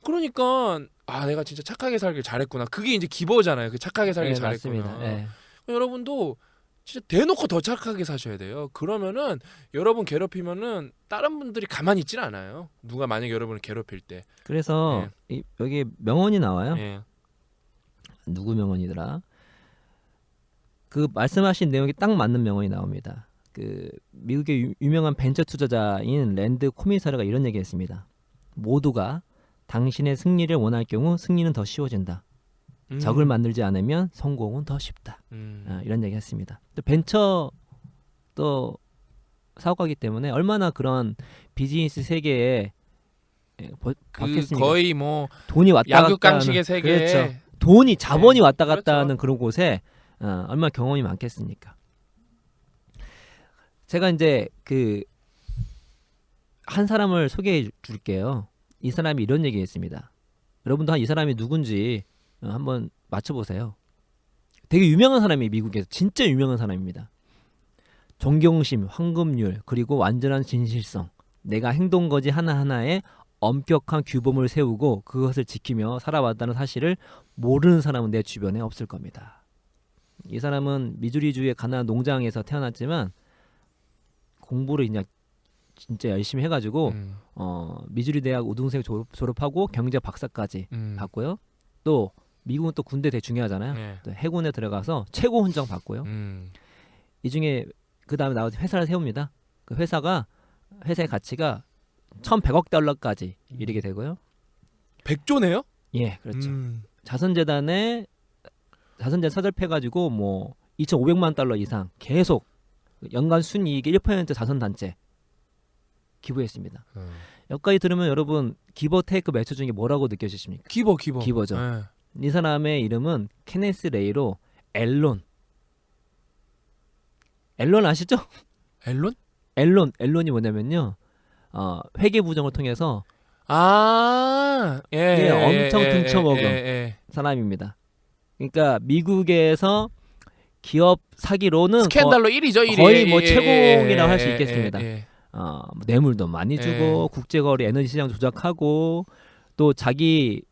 그러니까 아 내가 진짜 착하게 살길 잘했구나. 그게 이제 기보잖아요. 그 착하게 살길 네, 잘했구나. 맞습니다. 네. 여러분도 진짜 대놓고 더 착하게 사셔야 돼요. 그러면은 여러분 괴롭히면은 다른 분들이 가만히 있질 않아요. 누가 만약에 여러분을 괴롭힐 때. 그래서 여기 명언이 나와요. 예. 누구 명언이더라? 그 말씀하신 내용이 딱 맞는 명언이 나옵니다. 그 미국의 유명한 벤처 투자자인 랜드 코미사르가 이런 얘기했습니다. 모두가 당신의 승리를 원할 경우 승리는 더 쉬워진다. 적을 만들지 않으면 성공은 더 쉽다. 이런 얘기했습니다. 또 벤처 또 사업가기 때문에 얼마나 그런 비즈니스 세계에 그 거의 뭐 돈이 왔다 갔다 약육강식의 세계. 그렇죠. 돈이 자본이 네, 왔다 갔다 그렇죠. 하는 그런 곳에 얼마나 경험이 많겠습니까? 제가 이제 그 한 사람을 소개해 줄게요. 이 사람이 이런 얘기했습니다. 여러분도 이 사람이 누군지 한번 맞춰보세요. 되게 유명한 사람이 미국에서 진짜 유명한 사람입니다. 존경심, 황금률, 그리고 완전한 진실성, 내가 행동거지 하나하나에 엄격한 규범을 세우고 그것을 지키며 살아왔다는 사실을 모르는 사람은 내 주변에 없을 겁니다. 이 사람은 미주리주의 가난한 농장에서 태어났지만 공부를 그냥 진짜 열심히 해가지고 미주리 대학 우등생 졸업하고 경제 박사까지 받고요. 또 미국은 또 군대 되게 중요하잖아요. 네. 또 해군에 들어가서 최고 훈장 받고요. 이 중에 그 다음에 나와서 회사를 세웁니다. 그 회사의 가치가 1,100억 달러까지 이르게 되고요. 100조네요? 예, 그렇죠. 자선재단 사절패가지고 뭐 2,500만 달러 이상 계속 연간 순이익의 1% 자선단체 기부했습니다. 여기까지 들으면 여러분 기버 테이크 매체 중에 뭐라고 느껴지십니까? 기버죠. 네. 이 사람의 이름은 케네스 레이로 앨론 아시죠? 앨론이 뭐냐면요. 회계 부정을 통해서 엄청 등쳐먹은 사람입니다. 그러니까 미국에서 기업 사기로는 스캔들로 1위죠. 거의 뭐 최고이라고 할 수 있겠습니다. 뭐 뇌물도 많이 주고 국제거래 에너지 시장 조작하고 또 자기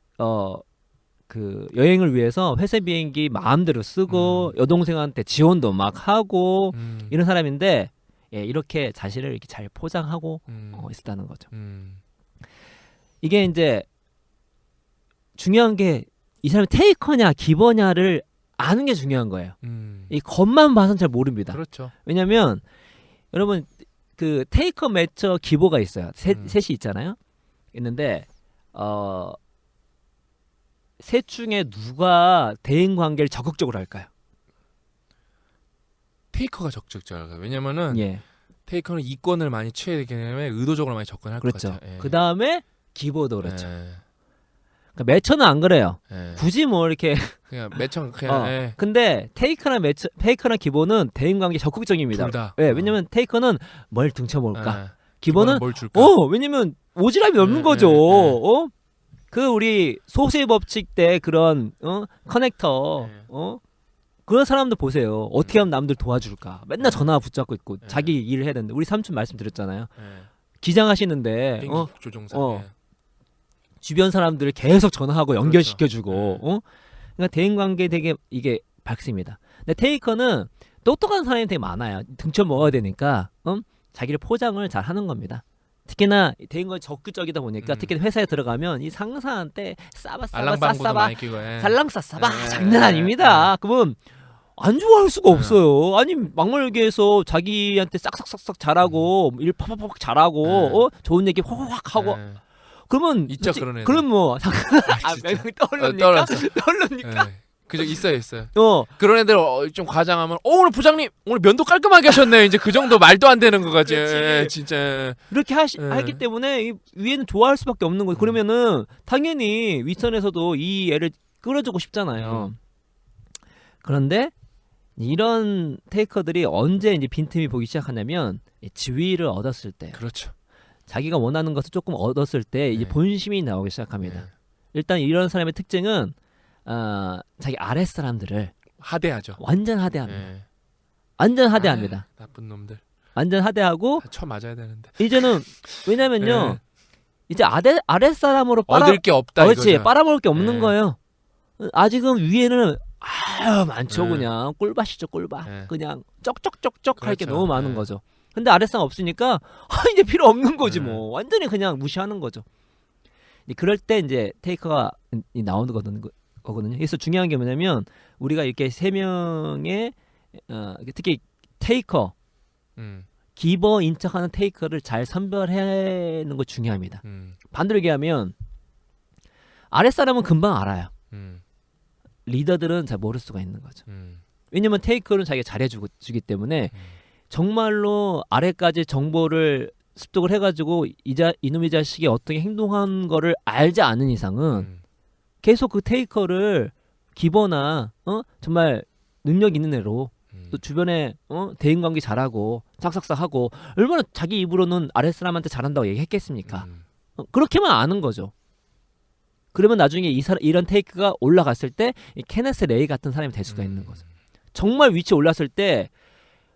그 여행을 위해서 회사 비행기 마음대로 쓰고 여동생한테 지원도 막 하고 이런 사람인데 이렇게 자신을 이렇게 잘 포장하고 있었다는 거죠. 이게 이제 중요한 게 이 사람이 테이커냐 기버냐를 아는 게 중요한 거예요. 이 겉만 봐서는 잘 모릅니다. 그렇죠. 왜냐면 여러분 그 테이커 매처 기보가 있어요. 셋이 있잖아요. 있는데 셋 중에 누가 대인 관계를 적극적으로 할까요? 테이커가 적극적이에요. 왜냐면은 예. 테이커는 이권을 많이 취하기 때문에 의도적으로 많이 접근할 것 그렇죠. 같아요. 예. 그 다음에 기보도 그렇죠. 예. 그러니까 매처는 안 그래요. 예. 굳이 뭐 이렇게. 그냥 매청 그냥 예. 근데 페이커나 기보는 대인 관계 적극적입니다. 둘 다. 왜? 왜냐면 테이커는 뭘 등쳐볼까? 예. 기보는 뭘 줄까? 왜냐면 오지랖이 없는 예, 거죠. 예, 예. 그 우리 소수의 법칙 때 그런 커넥터 예. 그런 사람들 보세요. 어떻게 하면 남들 도와줄까? 맨날 전화 붙잡고 있고 예. 자기 일을 해야 되는데 우리 삼촌 말씀드렸잖아요. 예. 기장하시는데 비행기 조종사. 어. 예. 주변 사람들을 계속 전화하고 연결시켜주고 그렇죠. 그러니까 대인관계 되게 이게 밝습니다. 근데 테이커는 똑똑한 사람이 되게 많아요. 등쳐 먹어야 되니까 자기를 포장을 잘 하는 겁니다. 특히나 대인관계 적극적이다 보니까 특히 회사에 들어가면 이 상사한테 알랑방구도 싸바 많이 끼고. 예. 살랑싸싸바 예. 장난 아닙니다. 그러면 안 좋아할 수가 없어요. 아니 막말기에서 자기한테 싹싹싹싹 잘하고 일 팍팍팍 잘하고 좋은 얘기 확확 하고 예. 그러면 있죠, 그런 애들. 그럼 뭐 명이 떠올릅니까? 떠올릅니까? 예. 그죠, 있어요. 어 그런 애들 좀 과장하면 오늘 부장님 오늘 면도 깔끔하게 하셨네. 이제 그 정도 말도 안 되는 거 같지. 예, 진짜. 이렇게 예. 하기 때문에 이 위에는 좋아할 수밖에 없는 거예요. 그러면은 당연히 윗선에서도 이 애를 끌어주고 싶잖아요. 그런데 이런 테이커들이 언제 이제 빈틈이 보기 시작하냐면 지위를 얻었을 때, 그렇죠. 자기가 원하는 것을 조금 얻었을 때 이제 네. 본심이 나오기 시작합니다. 예. 일단 이런 사람의 특징은 자기 아랫 사람들을 하대하죠. 완전 하대합니다. 예. 완전 하대합니다. 아유, 나쁜 놈들. 완전 하대하고 다 쳐 맞아야 되는데. 이제는 왜냐면요. 이제 아랫 사람으로 얻을 게 없다 그렇지, 이거죠. 빨아먹을 게 없는 예. 거예요. 아직은 위에는 많죠. 예. 그냥 꿀밭이죠, 꿀밭. 예. 그냥 쩍쩍쩍쩍 할 게 그렇죠. 너무 많은 예. 거죠. 근데 아랫사람 없으니까 이제 필요 없는 거지 예. 뭐. 완전히 그냥 무시하는 거죠. 그럴 때 이제 테이커가 나오는 거거든요. 그래서 중요한 게 뭐냐면 우리가 이렇게 세 명의 특히 테이커, 기버인 척하는 테이커를 잘 선별하는 거 중요합니다. 반대로 얘기하면 아랫사람은 금방 알아요. 리더들은 잘 모를 수가 있는 거죠. 왜냐면 테이커는 자기가 잘해주기 때문에 정말로 아래까지 정보를 습득을 해가지고 이놈의 자식이 어떻게 행동한 거를 알지 않은 이상은 계속 그 테이커를 기버나 정말 능력 있는 애로 또 주변에 대인관계 잘하고 싹싹싹 하고 얼마나 자기 입으로는 아랫사람한테 잘한다고 얘기했겠습니까? 그렇게만 아는 거죠. 그러면 나중에 이런 테이크가 올라갔을 때 이 케네스 레이 같은 사람이 될 수가 있는 거죠. 정말 위치에 올랐을 때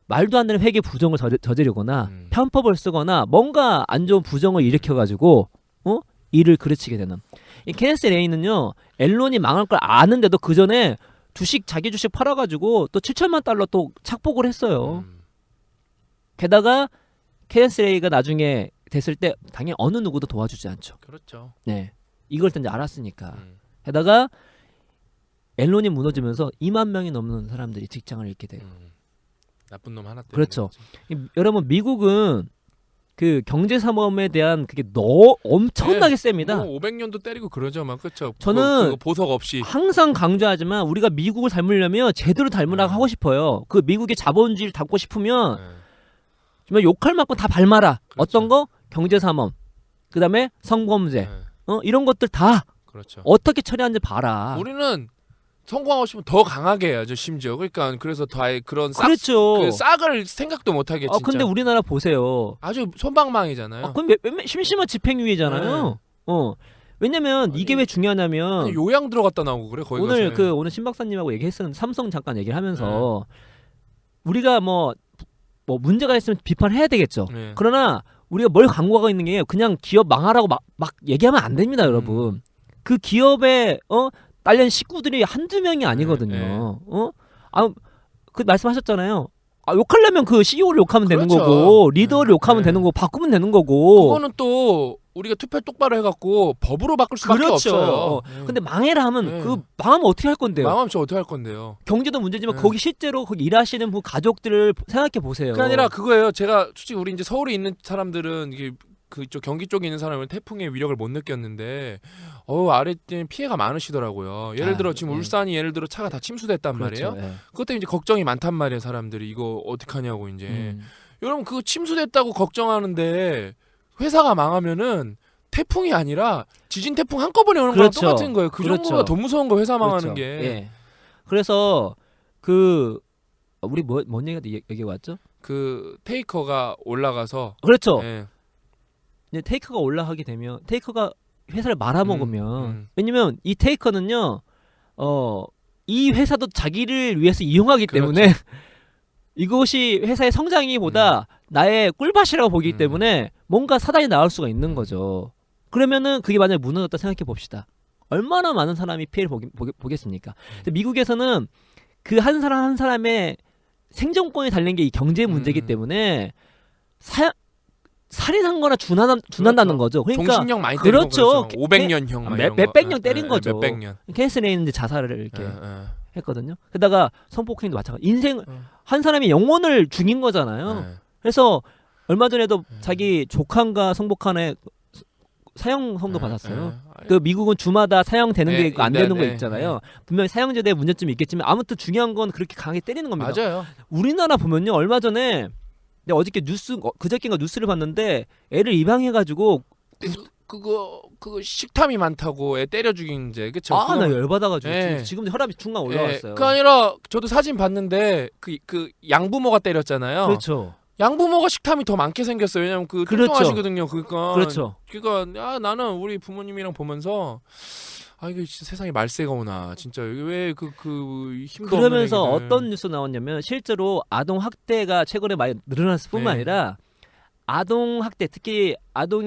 말도 안 되는 회계 부정을 저지르거나 편법을 쓰거나 뭔가 안 좋은 부정을 일으켜가지고 일을 그르치게 되는. 이 케네스 레이는요, 앨런이 망할 걸 아는데도 그 전에 자기 주식 팔아가지고 또 7천만 달러 또 착복을 했어요. 게다가 케네스 레이가 나중에 됐을 때 당연히 어느 누구도 도와주지 않죠. 그렇죠. 네, 이걸 이제 알았으니까. 게다가 앨런이 무너지면서 2만 명이 넘는 사람들이 직장을 잃게 돼요. 나쁜 놈 하나 때문에. 그렇죠. 여러분 미국은 그 경제 산업에 대한 그게 엄청나게 셉니다. 500년도 때리고 그러죠, 막 그렇죠. 저는 그거 보석 없이. 항상 강조하지만 우리가 미국을 닮으려면 제대로 닮으라고 하고 싶어요. 그 미국의 자본주의를 닮고 싶으면 정말 욕할 만큼 다 밟아라. 그렇죠. 어떤 거? 경제 산업. 그다음에 성범죄. 이런 것들 다 그렇죠. 어떻게 처리하는지 봐라. 우리는 성공하고 싶으면 더 강하게 해야죠, 심지어. 그러니까 그래서 더 아예 그런 그렇죠. 그 싹을 생각도 못 하게 진짜. 근데 우리나라 보세요. 아주 손방망이잖아요. 그럼 심심한 집행유예잖아요. 왜냐면 이게 왜 중요하냐면 요양 들어갔다 나오고 그래 거기 오늘 가서. 오늘 신 박사님하고 얘기했었는데 삼성 잠깐 얘기를 하면서 우리가 뭐 문제가 있으면 비판해야 되겠죠. 그러나 우리가 뭘 강구하고 있는 게 그냥 기업 망하라고 막 얘기하면 안 됩니다, 여러분. 그 기업에 딸린 식구들이 한두 명이 아니거든요. 그 말씀하셨잖아요. 욕하려면 그 CEO를 욕하면 되는 그렇죠. 거고 리더를 욕하면 되는 거고 바꾸면 되는 거고. 그거는 또 우리가 투표 똑바로 해갖고 법으로 바꿀 수밖에 그렇죠. 없어요. 근데 망해라 하면 그 망하면 어떻게 할 건데요? 망하면 저 어떻게 할 건데요? 경제도 문제지만 거기 실제로 거기 일하시는 분 가족들을 생각해 보세요. 그게 아니라 그거예요. 제가 솔직히 우리 이제 서울에 있는 사람들은 이게 그쪽 경기 쪽에 있는 사람은 태풍의 위력을 못 느꼈는데 아래 피해가 많으시더라고요. 예를 들어 지금 예. 울산이 예를 들어 차가 다 침수됐단 그렇죠. 말이에요. 예. 그것 때문에 이제 걱정이 많단 말이에요. 사람들이 이거 어떡하냐고 이제. 음. 여러분 그거 침수됐다고 걱정하는데 회사가 망하면은 태풍이 아니라 지진 태풍 한꺼번에 오는 거랑 그렇죠. 똑같은 거예요. 그 그렇죠. 정도보다 더 무서운 거 회사 망하는 그렇죠. 게. 예. 그래서 그 우리 뭔 얘기 왔죠? 그 테이커가 올라가서 그렇죠. 예. 이제 테이커가 올라가게 되면 테이커가 회사를 말아먹으면 음. 왜냐면 이 테이커는요 이 회사도 자기를 위해서 이용하기 그렇죠. 때문에 이것이 회사의 성장이보다 나의 꿀밭이라고 보기 음. 때문에 뭔가 사단이 나올 수가 있는 거죠. 그러면은 그게 만약에 무너졌다 생각해 봅시다. 얼마나 많은 사람이 피해를 보겠습니까? 근데 미국에서는 그 한 사람 한 사람의 생존권이 달린 게 이 경제 문제이기 때문에 살인한 거나 준한다는 거죠. 그러니까 종신형 많이 그렇죠. 때리고 그렇죠. 500년형 몇백 년 때린 거죠. 몇백 년. 케이스 레이는 자살을 이렇게 예. 했거든요. 게다가 성폭행도 마찬가지. 인생 음. 한 사람의 영혼을 죽인 거잖아요. 예. 그래서 얼마 전에도 자기 조카인가 성폭행에 사형선고 예. 받았어요. 예. 그 미국은 주마다 사형되는 네, 게 있고 안 네, 되는 거 네, 있잖아요. 분명히 사형제도에 문제점이 있겠지만 아무튼 중요한 건 그렇게 강하게 때리는 겁니다. 맞아요. 우리나라 보면요. 얼마 전에 내가 어저께 그저께인가 뉴스를 봤는데 애를 입양해가지고 그거 식탐이 많다고 애 때려 죽인 제 그쵸? 아 나 열받아가지고 예. 지금 혈압이 중간 올라왔어요. 그 아니라 저도 사진 봤는데 그 양부모가 때렸잖아요. 그렇죠. 양부모가 식탐이 더 많게 생겼어요. 왜냐면 그 그렇죠. 뚱뚱하시거든요. 그러니까 그렇죠. 나는 우리 부모님이랑 보면서 이게 진짜 세상에 말세가 오나 진짜 왜 그 힘도 그러면서 없는 애기들. 어떤 뉴스 나왔냐면 실제로 아동 학대가 최근에 많이 늘어났을 뿐만 네. 아니라 아동 학대 특히 아동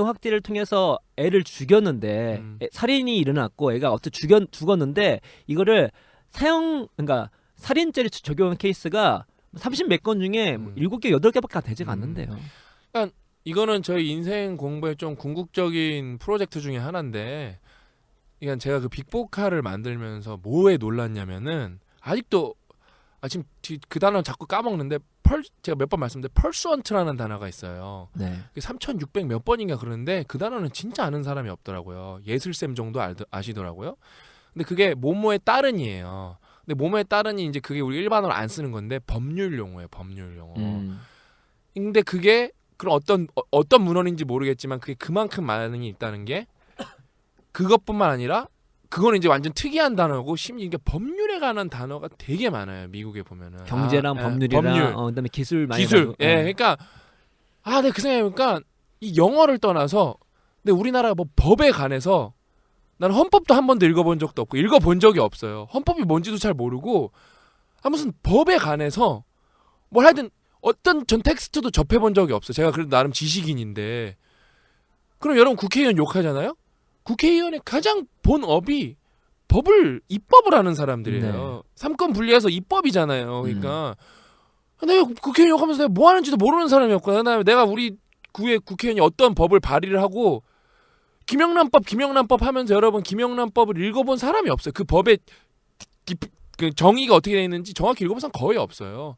학대를 통해서 애를 죽였는데 살인이 일어났고 애가 어떻게 죽었는데 이거를 그러니까 살인죄를 적용한 케이스가 30 몇 건 중에 7개 8개밖에 되지가 않는데요. 이거는 저희 인생 공부의 좀 궁극적인 프로젝트 중에 하나인데, 그러니까 제가 그 빅보카를 만들면서 뭐에 놀랐냐면은 아직도 지금 그 단어는 자꾸 까먹는데 제가 몇 번 말씀드린 펄수언트라는 단어가 있어요. 네. 3,600 몇 번인가 그러는데 그 단어는 진짜 아는 사람이 없더라고요. 예슬쌤 정도 아시더라고요. 근데 그게 뭐뭐의 따른이에요. 근데 뭐뭐의 따른이 이제 그게 우리 일반어로 안 쓰는 건데 법률 용어예요. 법률 용어. 근데 그게 그런 어떤 문헌인지 모르겠지만 그게 그만큼 많이 있다는 게 그것뿐만 아니라 그거는 이제 완전 특이한 단어고 심지어 이게 법률에 관한 단어가 되게 많아요. 미국에 보면은 경제랑 법률이랑 법률. 그다음에 기술 많이 기술. 가지고, 예, 그러니까 내가 그 생각해보니까 이 영어를 떠나서 근데 우리나라 뭐 법에 관해서 나는 헌법도 한 번도 읽어본 적도 없고 읽어본 적이 없어요. 헌법이 뭔지도 잘 모르고 무슨 법에 관해서 뭘 하여튼 어떤 전 텍스트도 접해본 적이 없어요. 제가 그래도 나름 지식인인데 그럼 여러분 국회의원 욕하잖아요. 국회의원의 가장 본업이 입법을 하는 사람들이에요. 네. 삼권 분리해서 입법이잖아요. 그러니까 내가 국회의원 욕하면서 내가 뭐 하는지도 모르는 사람이었거든. 그다음에 내가 우리 구의 국회의원이 어떤 법을 발의를 하고 김영란법 하면서 여러분 김영란법을 읽어본 사람이 없어요. 그 법의 그 정의가 어떻게 되어 있는지 정확히 읽어본 사람 거의 없어요.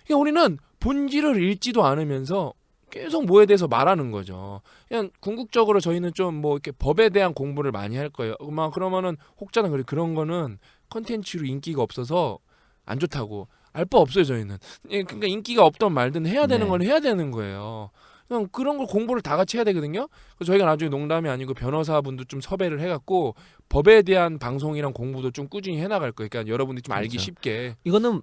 그러니까 우리는 본질을 읽지도 않으면서 계속 뭐에 대해서 말하는 거죠. 그냥 궁극적으로 저희는 좀 뭐 이렇게 법에 대한 공부를 많이 할 거예요. 그러면은 혹자는 그런 거는 컨텐츠로 인기가 없어서 안 좋다고 알 바 없어요. 저희는. 그러니까 인기가 없던 말든 해야 되는 네. 건 해야 되는 거예요. 그냥 그런 걸 공부를 다 같이 해야 되거든요. 그래서 저희가 나중에 농담이 아니고 변호사분도 좀 섭외를 해갖고 법에 대한 방송이랑 공부도 좀 꾸준히 해나갈 거예요. 그러니까 여러분들이 좀 알기 그렇죠. 쉽게. 이거는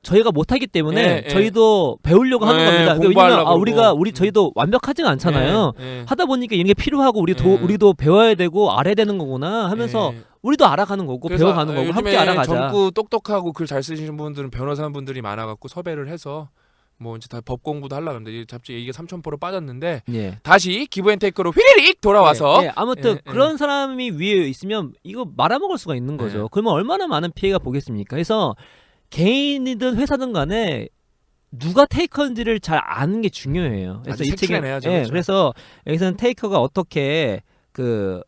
저희가 못하기 때문에 예, 예. 저희도 배우려고 하는 예, 겁니다. 공부하려고 왜냐면 저희도 완벽하지가 않잖아요. 예. 하다 보니까 이런 게 필요하고 우리도 배워야 되고 알아야 되는 거구나 하면서 예. 우리도 알아가는 거고 배워가는 거고 함께 알아가자. 젊고 똑똑하고 글 잘 쓰시는 분들은 변호사분들이 많아갖고 섭외를 해서 뭐 이제 다 법 공부도 하려고 하는데 갑자기 얘기가 3,000% 빠졌는데 예. 다시 기브앤테이크로 휘리릭 돌아와서 아무튼 예, 그런 사람이 위에 있으면 이거 말아먹을 수가 있는 거죠. 예. 그러면 얼마나 많은 피해가 보겠습니까? 그래서 개인이든 회사든 간에 누가 테이커인지를 잘 아는 게 중요해요. 그래서 아주 색출해내야죠, 그렇죠. 그래서 여기서는 테이커가 어떻게 그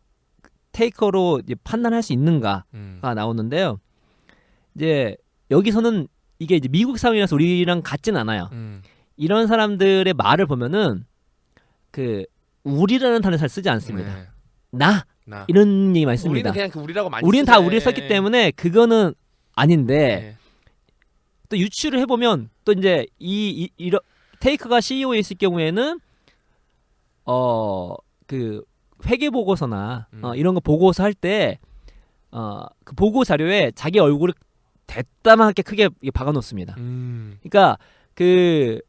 테이커로 이제 판단할 수 있는가가 나오는데요. 이제 여기서는 이게 이제 미국 사회라서 우리랑 같진 않아요. 이런 사람들의 말을 보면은 그 우리라는 단어 잘 쓰지 않습니다. 네. 나 나. 이런 얘기 많이 씁니다. 우리는 그냥 그 우리라고 많이 우리는 다 쓰네. 우리를 썼기 때문에 그거는 아닌데 네. 또 유추를 해보면 또 이제 이런 테이크가 CEO에 있을 경우에는 그 회계 보고서나 이런 거 보고서 할 때 그 보고 자료에 자기 얼굴을 대담하게 크게 박아놓습니다. 그러니까 그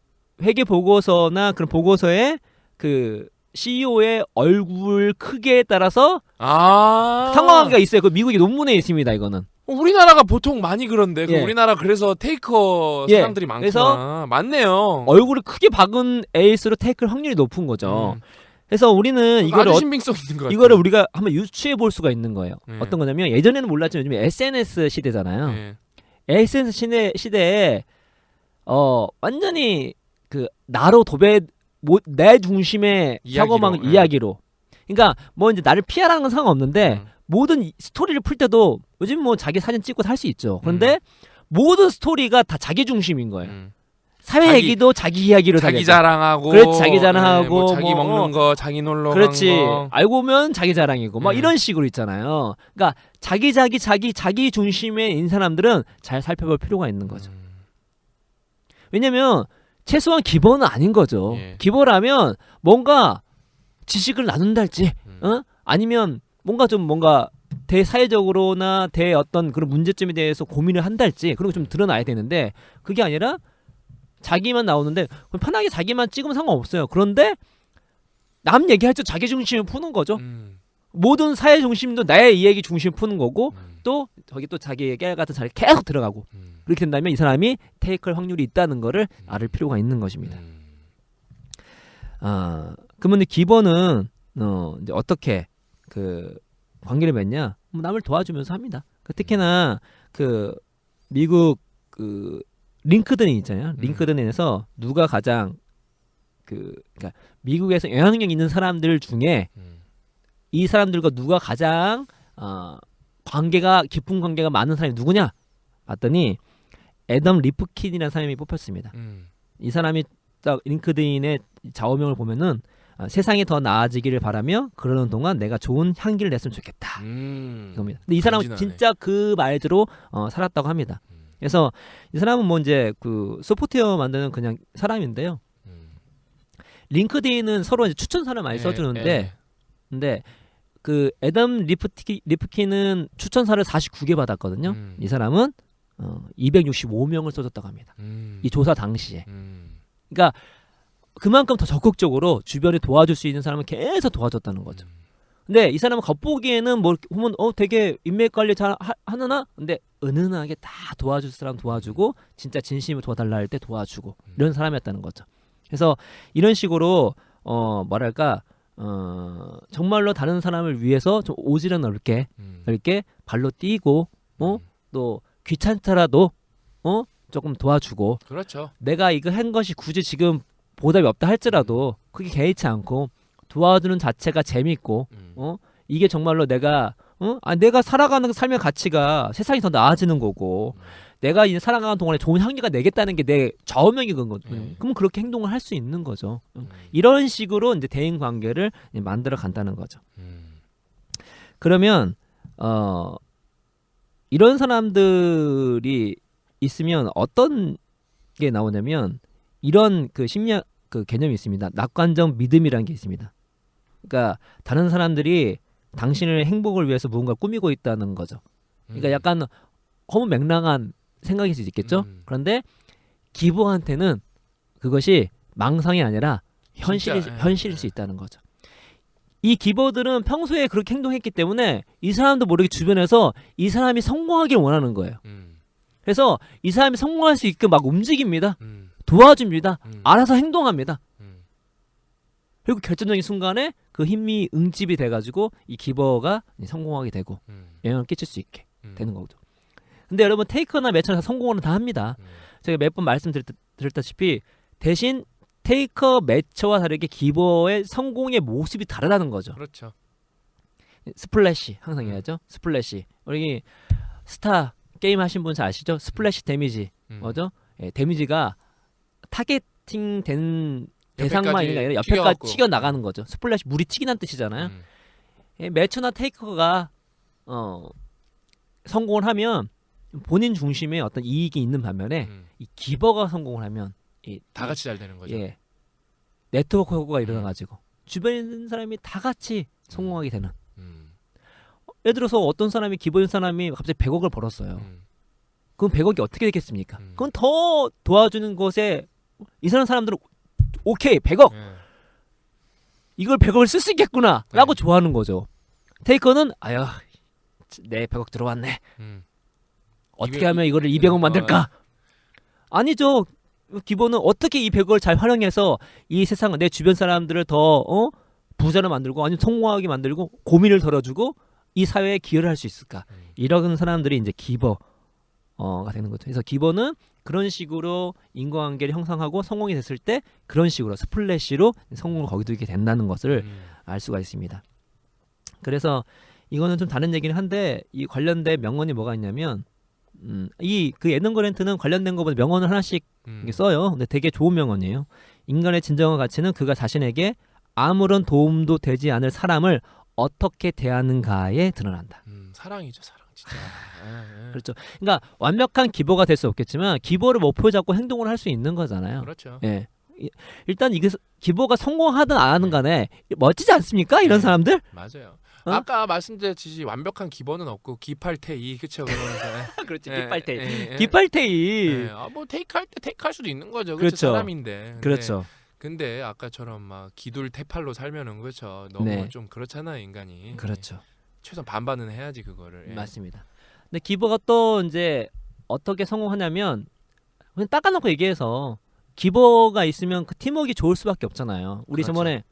회계 보고서나 그런 보고서에 그 CEO의 얼굴 크기에 따라서 상관관계가 있어요. 그 미국의 논문에 있습니다. 이거는. 우리나라가 보통 많이 그런데 예. 우리나라 그래서 테이커 예. 사람들이 많구나. 그래서 맞네요. 얼굴을 크게 박은 에이스로 테이크를 확률이 높은 거죠. 그래서 우리는 이거를 아주 신빙성 있는 것 같아요. 이거를 우리가 한번 유추해 볼 수가 있는 거예요. 네. 어떤 거냐면 예전에는 몰랐지만 요즘에 SNS 시대잖아요. 네. SNS 시대에 완전히 그 나로 내 중심의 사고방 이야기로, 이야기로. 그러니까 뭐 이제 나를 피하라는 건 상관없는데 모든 스토리를 풀 때도 요즘 뭐 자기 사진 찍고 할 수 있죠. 그런데 모든 스토리가 다 자기 중심인 거예요. 사회 자기- 얘기도 자기 이야기로 다 자기 되죠. 자랑하고, 그렇지, 자기 자랑하고, 네, 뭐 자기 뭐, 먹는 거, 자기 놀러 그렇지. 간 거. 알고 보면 자기 자랑이고 막 네. 이런 식으로 있잖아요. 그러니까 자기 중심의 인 사람들은 잘 살펴볼 필요가 있는 거죠. 왜냐면 최소한 기본은 아닌 거죠. 예. 기본하면 뭔가 지식을 나눈달지, 아니면 뭔가 대사회적으로나 어떤 그런 문제점에 대해서 고민을 한달지 그런 거 좀 드러나야 되는데 그게 아니라 자기만 나오는데 그럼 편하게 자기만 찍으면 상관없어요. 그런데 남 얘기할 때 자기 중심을 푸는 거죠. 모든 사회 중심도 나의 이야기 중심을 푸는 거고 또 저기 또 자기의 깨알 같은 자리 계속 들어가고 그렇게 된다면 이 사람이 테이크할 확률이 있다는 거를 알을 필요가 있는 것입니다. 그러면 기본은 이제 어떻게 그 관계를 맺냐? 뭐 남을 도와주면서 합니다. 특히나 그 미국 그 링크드인 있잖아요. 링크드인에서 누가 가장 그러니까 미국에서 영향력 있는 사람들 중에 이 사람들과 누가 가장 깊은 관계가 많은 사람이 누구냐? 봤더니 애덤 리프킨이라는 사람이 뽑혔습니다. 이 사람이 딱 링크드인의 좌우명을 보면은 세상이 더 나아지기를 바라며 그러는 동안 내가 좋은 향기를 냈으면 좋겠다. 이겁니다. 근데 이 사람은 간지나네. 진짜 그 말대로 살았다고 합니다. 그래서 이 사람은 뭐 이제 그 소프트웨어 만드는 그냥 사람인데요. 링크드인은 서로 이제 추천사를 많이 써주는데, 근데 그 애덤 리프킨은 추천사를 49개 받았거든요. 이 사람은 265명을 써줬다고 합니다. 이 조사 당시에. 그러니까 그만큼 더 적극적으로 주변에 도와줄 수 있는 사람을 계속 도와줬다는 거죠. 근데 이 사람은 겉보기에는 뭐 보면 되게 인맥 관리 잘 하느나 근데 은은하게 다 도와줄 사람 도와주고 진짜 진심으로 도와달라 할 때 도와주고 이런 사람이었다는 거죠. 그래서 이런 식으로 뭐랄까 정말로 다른 사람을 위해서 좀 오지랖 넓게 발로 뛰고 또 귀찮더라도 조금 도와주고 그렇죠. 내가 이거 한 것이 굳이 지금 보답이 없다 할지라도 그게 개의치 않고 도와주는 자체가 재밌고 이게 정말로 내가 내가 살아가는 삶의 가치가 세상이 더 나아지는 거고 내가 이제 살아가는 동안에 좋은 향기가 내겠다는 게 내 좌우명인 거거든요. 그럼 그렇게 행동을 할 수 있는 거죠. 이런 식으로 이제 대인 관계를 만들어 간다는 거죠. 그러면 이런 사람들이 있으면 어떤 게 나오냐면 이런 그 심리학 그 개념이 있습니다. 낙관적 믿음이라는 게 있습니다. 그러니까 다른 사람들이 당신의 행복을 위해서 무언가 꾸미고 있다는 거죠. 그러니까 약간 허무맹랑한 생각일 수 있겠죠. 그런데 기부한테는 그것이 망상이 아니라 현실일 수 있다는 거죠. 이 기버들은 평소에 그렇게 행동했기 때문에 이 사람도 모르게 주변에서 이 사람이 성공하길 원하는 거예요. 그래서 이 사람이 성공할 수 있게 막 움직입니다. 도와줍니다. 알아서 행동합니다. 그리고 결정적인 순간에 그 힘이 응집이 돼가지고 이 기버가 성공하게 되고 영향을 끼칠 수 있게 되는 거죠. 근데 여러분 테이커나 매처나 성공은 다 합니다. 제가 몇 번 말씀드렸다시피 대신 테이커 매처와 다르게 기버의 성공의 모습이 다르다는 거죠. 그렇죠. 스플래시 항상 해야죠. 스플래시 우리 스타 게임 하신 분 잘 아시죠? 스플래시 데미지 뭐죠? 데미지가 타겟팅 된 대상만 있는 게 아니라 옆에까지 튀겨갖고. 튀겨 나가는 거죠. 스플래시 물이 튀기는 뜻이잖아요. 매처나 테이커가 성공을 하면 본인 중심의 어떤 이익이 있는 반면에 이 기버가 성공을 하면 다 같이 잘 되는 거죠. 예, 네트워크 효과가 일어나가지고 주변에 있는 사람이 다 같이 성공하게 되는. 예를 들어서 어떤 사람이 기버인 사람이 갑자기 100억을 벌었어요. 그럼 100억이 어떻게 되겠습니까? 그건 더 도와주는 것에 이 사람들은 오케이 100억 이걸 100억을 쓸 수 있겠구나 라고 좋아하는 거죠. 테이커는 아유 내 100억 들어왔네. 어떻게 하면 이거를 200억 만들까? 아니죠. 기본은 어떻게 이 100억을 잘 활용해서 이 세상을 내 주변 사람들을 더 부자로 만들고 아니면 성공하게 만들고 고민을 덜어주고 이 사회에 기여를 할 수 있을까? 이런 사람들이 이제 기버가 되는 거죠. 그래서 기버는 그런 식으로 인과관계를 형성하고 성공이 됐을 때 그런 식으로 스플래시로 성공을 거두게 된다는 것을 알 수가 있습니다. 그래서 이거는 좀 다른 얘기는 한데 이 관련된 명언이 뭐가 있냐면 이 그 에던 그랜트는 관련된 것보다 명언을 하나씩 써요. 근데 되게 좋은 명언이에요. 인간의 진정한 가치는 그가 자신에게 아무런 도움도 되지 않을 사람을 어떻게 대하는가에 드러난다. 사랑이죠, 사랑 진짜. 그렇죠. 그러니까 완벽한 기버가 될 수 없겠지만 기버를 목표 잡고 행동을 할 수 있는 거잖아요. 그렇죠. 예. 일단 이게 기버가 성공하든 안 하든 간에 멋지지 않습니까? 이런 사람들? 맞아요. 아까 말씀드렸듯이 완벽한 기본은 없고 기팔테이 그쵸 그러면서 그렇지. 예, 기팔테이. 예. 기팔테이. 뭐 테이크할 때 테이크할 수도 있는 거죠. 그렇죠. 그렇죠. 사람인데. 그렇죠. 근데 아까처럼 막 기둘 태팔로 살면은 그렇죠. 너무 네. 좀 그렇잖아요, 인간이. 그렇죠. 최소한 반반은 해야지 그거를. 예. 맞습니다. 근데 기버가 또 이제 어떻게 성공하냐면 그냥 닦아놓고 얘기해서 기버가 있으면 그 팀워크가 좋을 수밖에 없잖아요. 우리 그렇죠. 저번에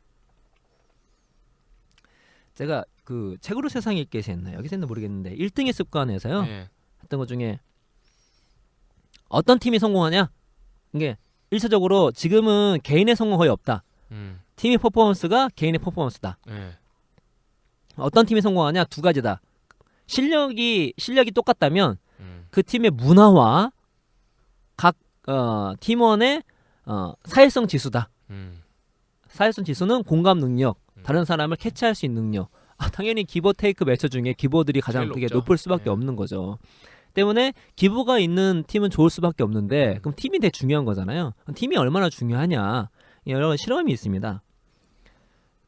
제가 그 책으로 세상 읽기에서 했나요? 여기서 했나 모르겠는데 1등의 습관에서요. 예. 했던 것 중에 어떤 팀이 성공하냐? 이게 1차적으로 지금은 개인의 성공 거의 없다. 팀의 퍼포먼스가 개인의 퍼포먼스다. 예. 어떤 팀이 성공하냐? 두 가지다. 실력이 똑같다면 음. 그 팀의 문화와 각 팀원의 사회성 지수다. 사회성 지수는 공감 능력, 다른 사람을 캐치할 수 있는 능력. 당연히 기버 테이크 매처 중에 기버들이 가장 제일 그게 높죠. 높을 수밖에 예. 없는 거죠. 때문에 기버가 있는 팀은 좋을 수밖에 없는데 그럼 팀이 되게 중요한 거잖아요. 팀이 얼마나 중요하냐? 여러 실험이 있습니다.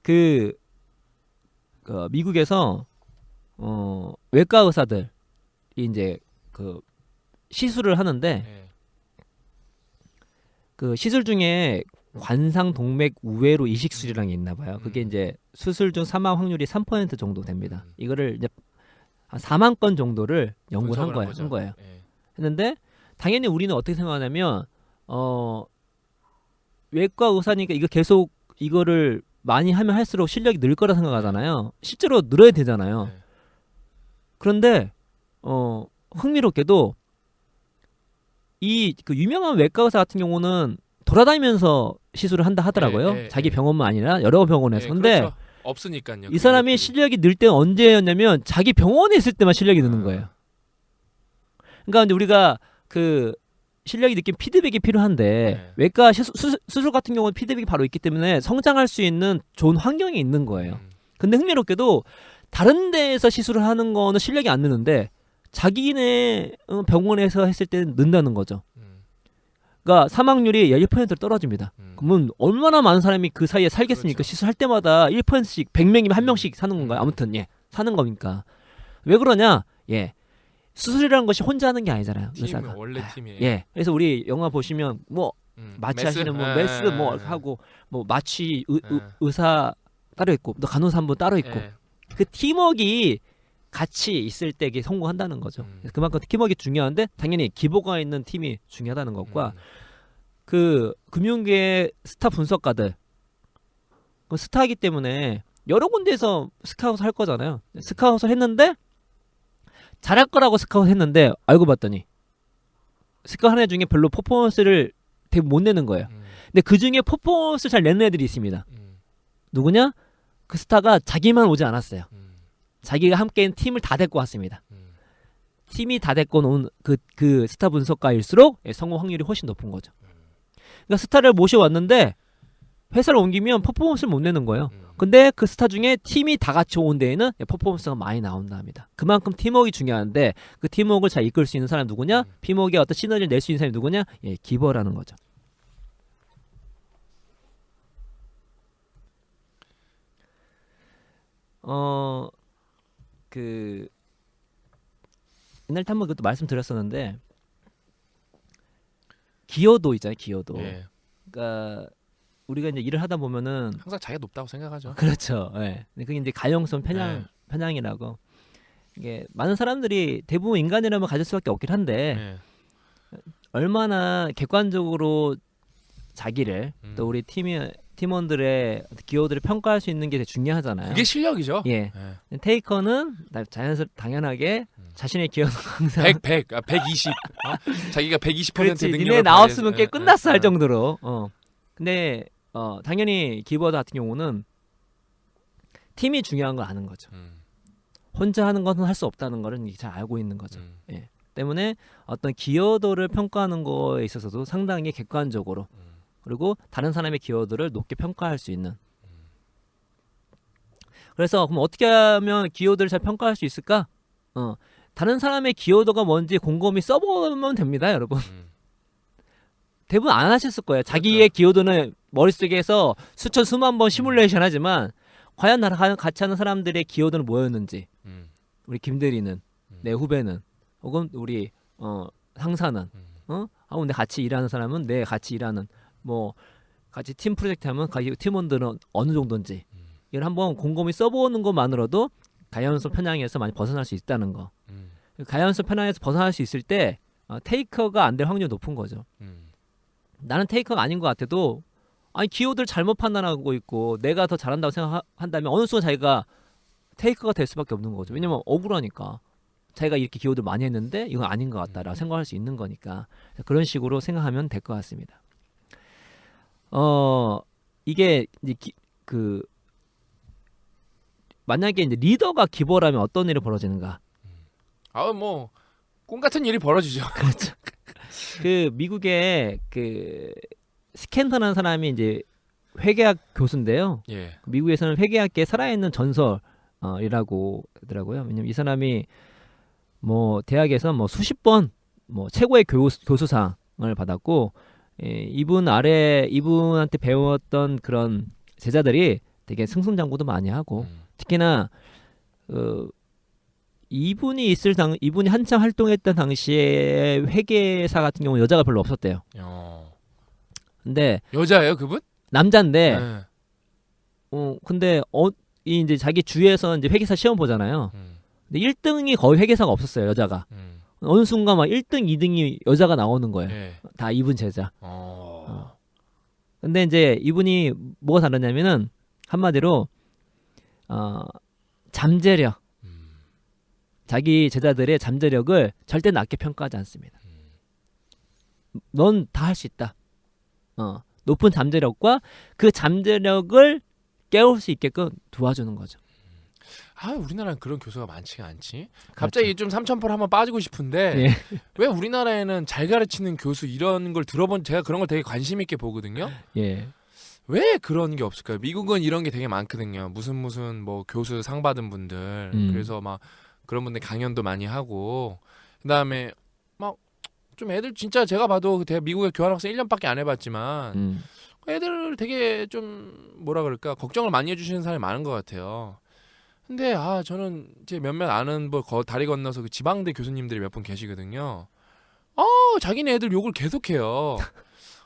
그 미국에서 외과 의사들이 이제 그 시술을 하는데 예. 그 시술 중에 관상동맥 우회로 이식술이라는 게 있나 봐요. 그게 이제 수술 중 사망 확률이 3% 정도 됩니다. 이거를 이제 한 4만 건 정도를 연구를 한 거예요. 예. 했는데 당연히 우리는 어떻게 생각하냐면 외과 의사니까 이거 계속 이거를 많이 하면 할수록 실력이 늘 거라 생각하잖아요. 실제로 늘어야 되잖아요. 네. 그런데 흥미롭게도 이 그 유명한 외과 의사 같은 경우는 돌아다니면서 시술을 한다 하더라고요. 예, 자기 예. 병원만 아니라 여러 병원에서. 예, 근데 그렇죠. 없으니까요. 이 사람이 실력이 늘 때는 언제였냐면 자기 병원에 있을 때만 실력이 느는 거예요. 그러니까 이제 우리가 그 실력이 느낀 피드백이 필요한데 네. 외과 수술 같은 경우는 피드백이 바로 있기 때문에 성장할 수 있는 좋은 환경이 있는 거예요. 근데 흥미롭게도 다른 데에서 시술을 하는 거는 실력이 안 느는데 자기네 병원에서 했을 때는 는다는 거죠. 그러니까 사망률이 1% 떨어집니다. 그러면 얼마나 많은 사람이 그 사이에 살겠습니까? 그렇죠. 시술할 때마다 1%씩 100명이면 한 명씩 사는 건가요? 아무튼 예. 사는 거니까. 왜 그러냐? 예. 수술이라는 것이 혼자 하는 게 아니잖아요. 팀 의사가. 원래 팀이에요. 예. 그래서 우리 영화 보시면 뭐 마취 메스? 하시는 분 예, 메스 뭐 예, 하고 뭐 마취 예. 의사 따로 있고 또 간호사 한 분 따로 있고 예. 그 팀워크가 같이 있을 때 이게 성공한다는 거죠. 그래서 그만큼 팀워크가 중요한데 당연히 기보가 있는 팀이 중요하다는 것과 그 금융계의 스타 분석가들 그 스타이기 때문에 여러 군데에서 스카웃을 할 거잖아요. 스카웃을 했는데 잘할 거라고 스카웃 했는데 알고 봤더니 스카웃 하는 애 중에 별로 퍼포먼스를 되게 못 내는 거예요. 근데 그 중에 퍼포먼스 잘 내는 애들이 있습니다. 누구냐? 그 스타가 자기만 오지 않았어요. 자기가 함께인 팀을 다 데리고 왔습니다. 팀이 다 데리고 온 그 스타 분석가일수록 성공 확률이 훨씬 높은 거죠. 그러니까 스타를 모셔왔는데 회사를 옮기면 퍼포먼스를 못 내는 거예요. 근데 그 스타 중에 팀이 다 같이 온 데에는 퍼포먼스가 많이 나온다 합니다. 그만큼 팀워크가 중요한데 그 팀워크를 잘 이끌 수 있는 사람이 누구냐? 팀워크에 어떤 시너지를 낼 수 있는 사람이 누구냐? 예, 기버라는 거죠. 그 옛날에 한번 그것도 말씀드렸었는데 기여도 있잖아요. 기여도. 예. 그러니까 우리가 이제 일을 하다 보면은 항상 자기가 높다고 생각하죠. 그렇죠. 예. 근데 그게 이제 가용성 편향이라고. 이게 많은 사람들이 대부분 인간이라면 가질 수밖에 없긴 한데 예. 얼마나 객관적으로 자기를 또 우리 팀원들의 기여도를 평가할 수 있는 게 되게 중요하잖아요. 그게 실력이죠. 예. 예. 테이커는 당연하게 자신의 기여도 항상 120. 자기가 120% 그렇지. 능력을 니네 나왔으면 발휘해서- 꽤 예, 끝났어 예, 할 예. 정도로. 근데 당연히 기버드 같은 경우는 팀이 중요한 걸 아는 거죠. 혼자 하는 것은 할 수 없다는 거를 잘 알고 있는 거죠. 예. 때문에 어떤 기여도를 평가하는 거에 있어서도 상당히 객관적으로 그리고 다른 사람의 기여도를 높게 평가할 수 있는. 그래서 그럼 어떻게 하면 기여도를 잘 평가할 수 있을까? 다른 사람의 기여도가 뭔지 곰곰이 써보면 됩니다, 여러분. 대부분 안 하셨을 거예요. 자기의 기여도는 머릿속에서 수천 수만 번 시뮬레이션 하지만 과연 나랑 같이 하는 사람들의 기여도는 뭐였는지 우리 김대리는 내 후배는 혹은 우리 상사는 근데 같이 일하는 사람은 내 같이 일하는 뭐 같이 팀 프로젝트 하면 팀원들은 어느 정도인지 이걸 한번 곰곰이 써보는 것만으로도 가연성 편향에서 많이 벗어날 수 있다는 거. 가연성 편향에서 벗어날 수 있을 때 테이커가 안 될 확률이 높은 거죠. 나는 테이커가 아닌 것 같아도 아니 기여도를 잘못 판단하고 있고 내가 더 잘한다고 생각한다면 어느 순간 자기가 테이커가 될 수밖에 없는 거죠. 왜냐면 억울하니까 자기가 이렇게 기여도를 많이 했는데 이건 아닌 것 같다라고 생각할 수 있는 거니까 그런 식으로 생각하면 될 것 같습니다. 이게 이제 만약에 이제 리더가 기버라면 어떤 일이 벌어지는가? 뭐 꿈 같은 일이 벌어지죠. 그렇죠. 그 미국의 그 스캔턴이라는 사람이 이제 회계학 교수인데요. 예. 미국에서는 회계학계에 살아있는 전설이라고 하더라고요. 왜냐면 이 사람이 뭐 대학에서 뭐 수십 번 뭐 최고의 교수상을 받았고 이분한테 배웠던 그런 제자들이 되게 승승장구도 많이 하고 특히나 이분이 한참 활동했던 당시에 회계사 같은 경우 여자가 별로 없었대요. 근데 여자예요, 그분? 남자인데 네. 근데 이제 자기 주에서 이제 회계사 시험 보잖아요. 근데 1등이 거의 회계사가 없었어요, 여자가. 어느 순간 막 1등, 2등이 여자가 나오는 거예요. 예. 다 이분 제자. 근데 이제 이분이 뭐가 다르냐면은 한마디로 잠재력. 자기 제자들의 잠재력을 절대 낮게 평가하지 않습니다. 넌 다 할 수 있다. 높은 잠재력과 그 잠재력을 깨울 수 있게끔 도와주는 거죠. 우리나라는 그런 교수가 많지가 않지. 그렇죠. 갑자기 좀 삼천포로 한번 빠지고 싶은데 예. 왜 우리나라에는 잘 가르치는 교수 이런 걸 제가 그런 걸 되게 관심 있게 보거든요. 예. 왜 그런 게 없을까요? 미국은 이런 게 되게 많거든요. 무슨 뭐 교수 상 받은 분들 그래서 막 그런 분들 강연도 많이 하고 그다음에 막 좀 애들 진짜 제가 봐도 미국에 교환학생 1년밖에 안 해봤지만 애들 되게 좀 뭐라 그럴까 걱정을 많이 해주시는 사람이 많은 것 같아요. 근데 저는 제 몇몇 아는 다리 건너서 그 지방대 교수님들이 몇 분 계시거든요. 자기네 애들 욕을 계속해요.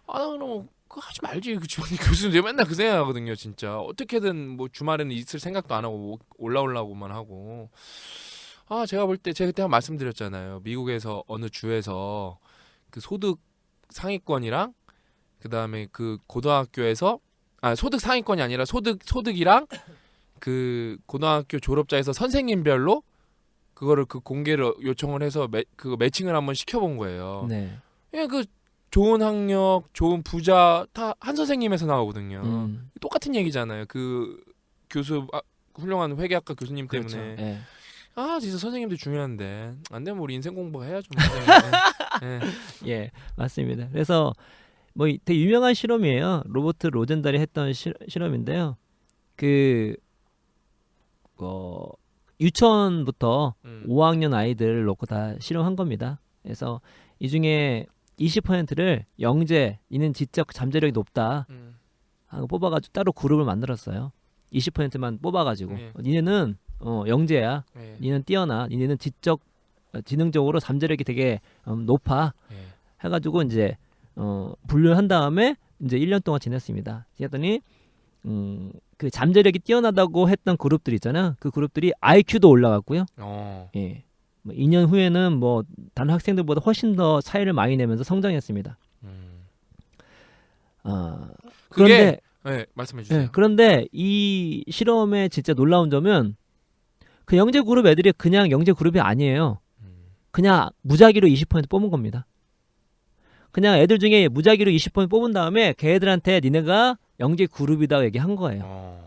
나 그럼 그거 하지 말지. 그 지방대 교수님 맨날 그 생각하거든요. 진짜 어떻게든 뭐 주말에는 있을 생각도 안 하고 올라오려고만 하고. 제가 볼 때 제가 그때 한 말씀드렸잖아요. 미국에서 어느 주에서 그 소득 상위권이랑 그 다음에 그 고등학교에서 소득 상위권이 아니라 소득이랑 그 고등학교 졸업자에서 선생님별로 그거를 그 공개를 요청을 해서 그거 매칭을 한번 시켜본 거예요. 네. 그 좋은 학력, 좋은 부자 다 한 선생님에서 나오거든요. 똑같은 얘기잖아요. 그 교수 훌륭한 회계학과 교수님 때문에. 그렇죠. 예. 진짜 선생님도 중요한데 안 되면 우리 인생 공부 해야죠. 예, 맞습니다. 그래서 뭐 되게 유명한 실험이에요. 로버트 로젠달이 했던 실험인데요. 그 유치원부터 5학년 아이들을 놓고 다 실험한 겁니다. 그래서 이 중에 20%를 영재, 이는 지적 잠재력이 높다 하고 뽑아가지고 따로 그룹을 만들었어요. 20%만 뽑아가지고 네. 니네는 영재야, 네. 니는 뛰어나, 니네는 지능적으로 잠재력이 되게 높아 네. 해가지고 이제 분류한 다음에 이제 1년 동안 지냈습니다. 지냈더니 그 잠재력이 뛰어나다고 했던 그룹들 있잖아요. 그 그룹들이 IQ도 올라갔고요. 예. 뭐 2년 후에는 뭐 다른 학생들보다 훨씬 더 차이를 많이 내면서 성장했습니다. 그런데 네, 말씀해 주세요. 예, 그런데 이 실험의 진짜 놀라운 점은 그 영재 그룹 애들이 그냥 영재 그룹이 아니에요. 그냥 무작위로 20% 뽑은 겁니다. 그냥 애들 중에 무작위로 20% 뽑은 다음에 걔들한테 니네가 영재 그룹이다 얘기한 거예요.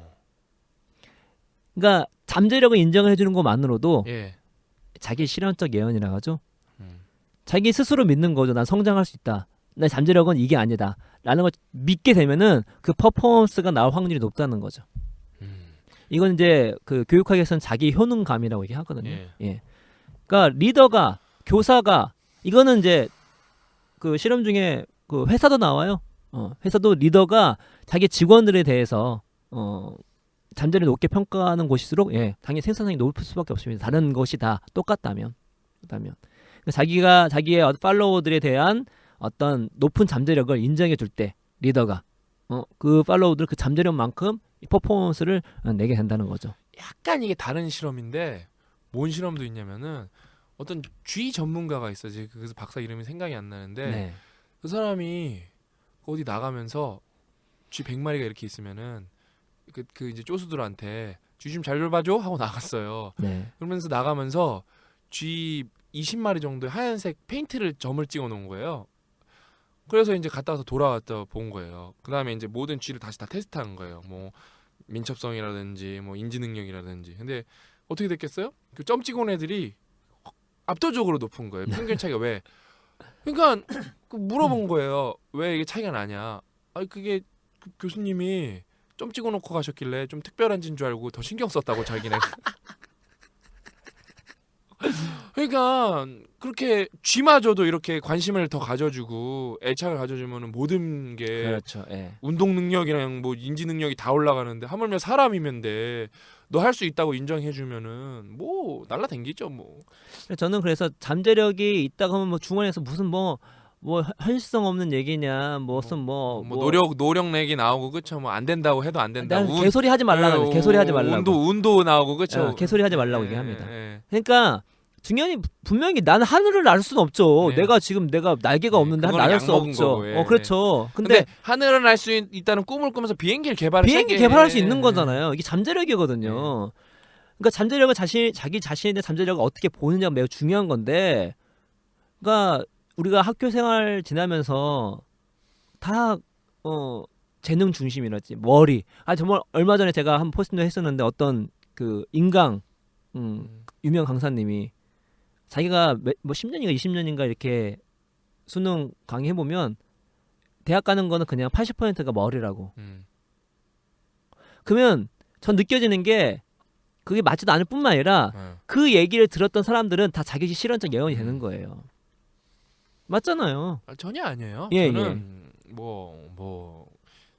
그러니까 잠재력을 인정을 해주는 것만으로도 예. 자기 실현적 예언이라고 하죠. 자기 스스로 믿는 거죠. 난 성장할 수 있다. 내 잠재력은 이게 아니다. 라는 걸 믿게 되면은 그 퍼포먼스가 나올 확률이 높다는 거죠. 이건 이제 그 교육학에서는 자기 효능감이라고 얘기하거든요. 예. 그러니까 리더가, 교사가, 이거는 이제 그 실험 중에 그 회사도 나와요. 회사도 리더가 자기 직원들에 대해서 잠재력이 높게 평가하는 곳일수록 당연히 생산성이 높을 수밖에 없습니다. 다른 것이 다 똑같다면. 자기가 자기의 팔로워들에 대한 어떤 높은 잠재력을 인정해 줄 때 리더가 그 팔로워들 그 잠재력만큼 이 퍼포먼스를 내게 된다는 거죠. 약간 이게 다른 실험인데 뭔 실험도 있냐면은 어떤 쥐 전문가가 있어요. 그래서 박사 이름이 생각이 안 나는데 네. 그 사람이 어디 나가면서 쥐 100마리가 이렇게 있으면은 그 이제 쪼수들한테 쥐 좀 잘 돌봐줘 하고 나갔어요. 네. 그러면서 나가면서 쥐 20마리 정도의 하얀색 페인트를 점을 찍어 놓은 거예요. 그래서 이제 갔다 와서 돌아왔다 본 거예요. 그 다음에 이제 모든 쥐를 다시 다 테스트한 거예요. 뭐 민첩성이라든지 뭐 인지 능력이라든지. 근데 어떻게 됐겠어요? 그 점 찍어 온 애들이 압도적으로 높은 거예요. 평균 차이가 왜? 그러니까 물어본 거예요. 왜 이게 차이가 나냐? 아니 그게 교수님이 점 찍어 놓고 가셨길래 좀 특별한 진 줄 알고 더 신경 썼다고 자기네. 그러니까 그렇게 쥐마저도 이렇게 관심을 더 가져주고 애착을 가져주면은 모든 게 그렇죠. 예. 운동 능력이랑 뭐 인지 능력이 다 올라가는데 하물며 사람이면 돼. 너 할 수 있다고 인정해주면은 뭐 날라댕기죠 뭐. 저는 그래서 잠재력이 있다고 하면 뭐 중원에서 무슨 뭐 현실성 없는 얘기냐 무슨 노력 내기 나오고 그쵸 뭐 안 된다고 해도 안 된다. 개소리 하지 말라고 개소리 하지 말라고 운도 나오고 그쵸. 개소리 하지 말라고 얘기합니다. 그러니까 중요한 분명히 나는 하늘을 날 수는 없죠. 네. 내가 날개가 없는데 날을 수 없죠. 거고, 그렇죠. 근데 하늘을 날 수 있다는 꿈을 꾸면서 비행기를 개발할 수 있는 거잖아요. 이게 잠재력이거든요. 그러니까 잠재력을 자기 자신에 대한 잠재력을 어떻게 보느냐가 매우 중요한 건데, 그러니까 우리가 학교 생활 지나면서 다 재능 중심이랄지 머리. 정말 얼마 전에 제가 한 포스팅도 했었는데 어떤 그 인강 유명 강사님이 자기가 뭐 10년인가 20년인가 이렇게 수능 강의해 보면 대학 가는 거는 그냥 80%가 머리라고. 그러면 전 느껴지는 게 그게 맞지도 않을 뿐만 아니라 그 얘기를 들었던 사람들은 다 자기 실현적 예언이 되는 거예요. 맞잖아요. 전혀 아니에요. 예, 저는 뭐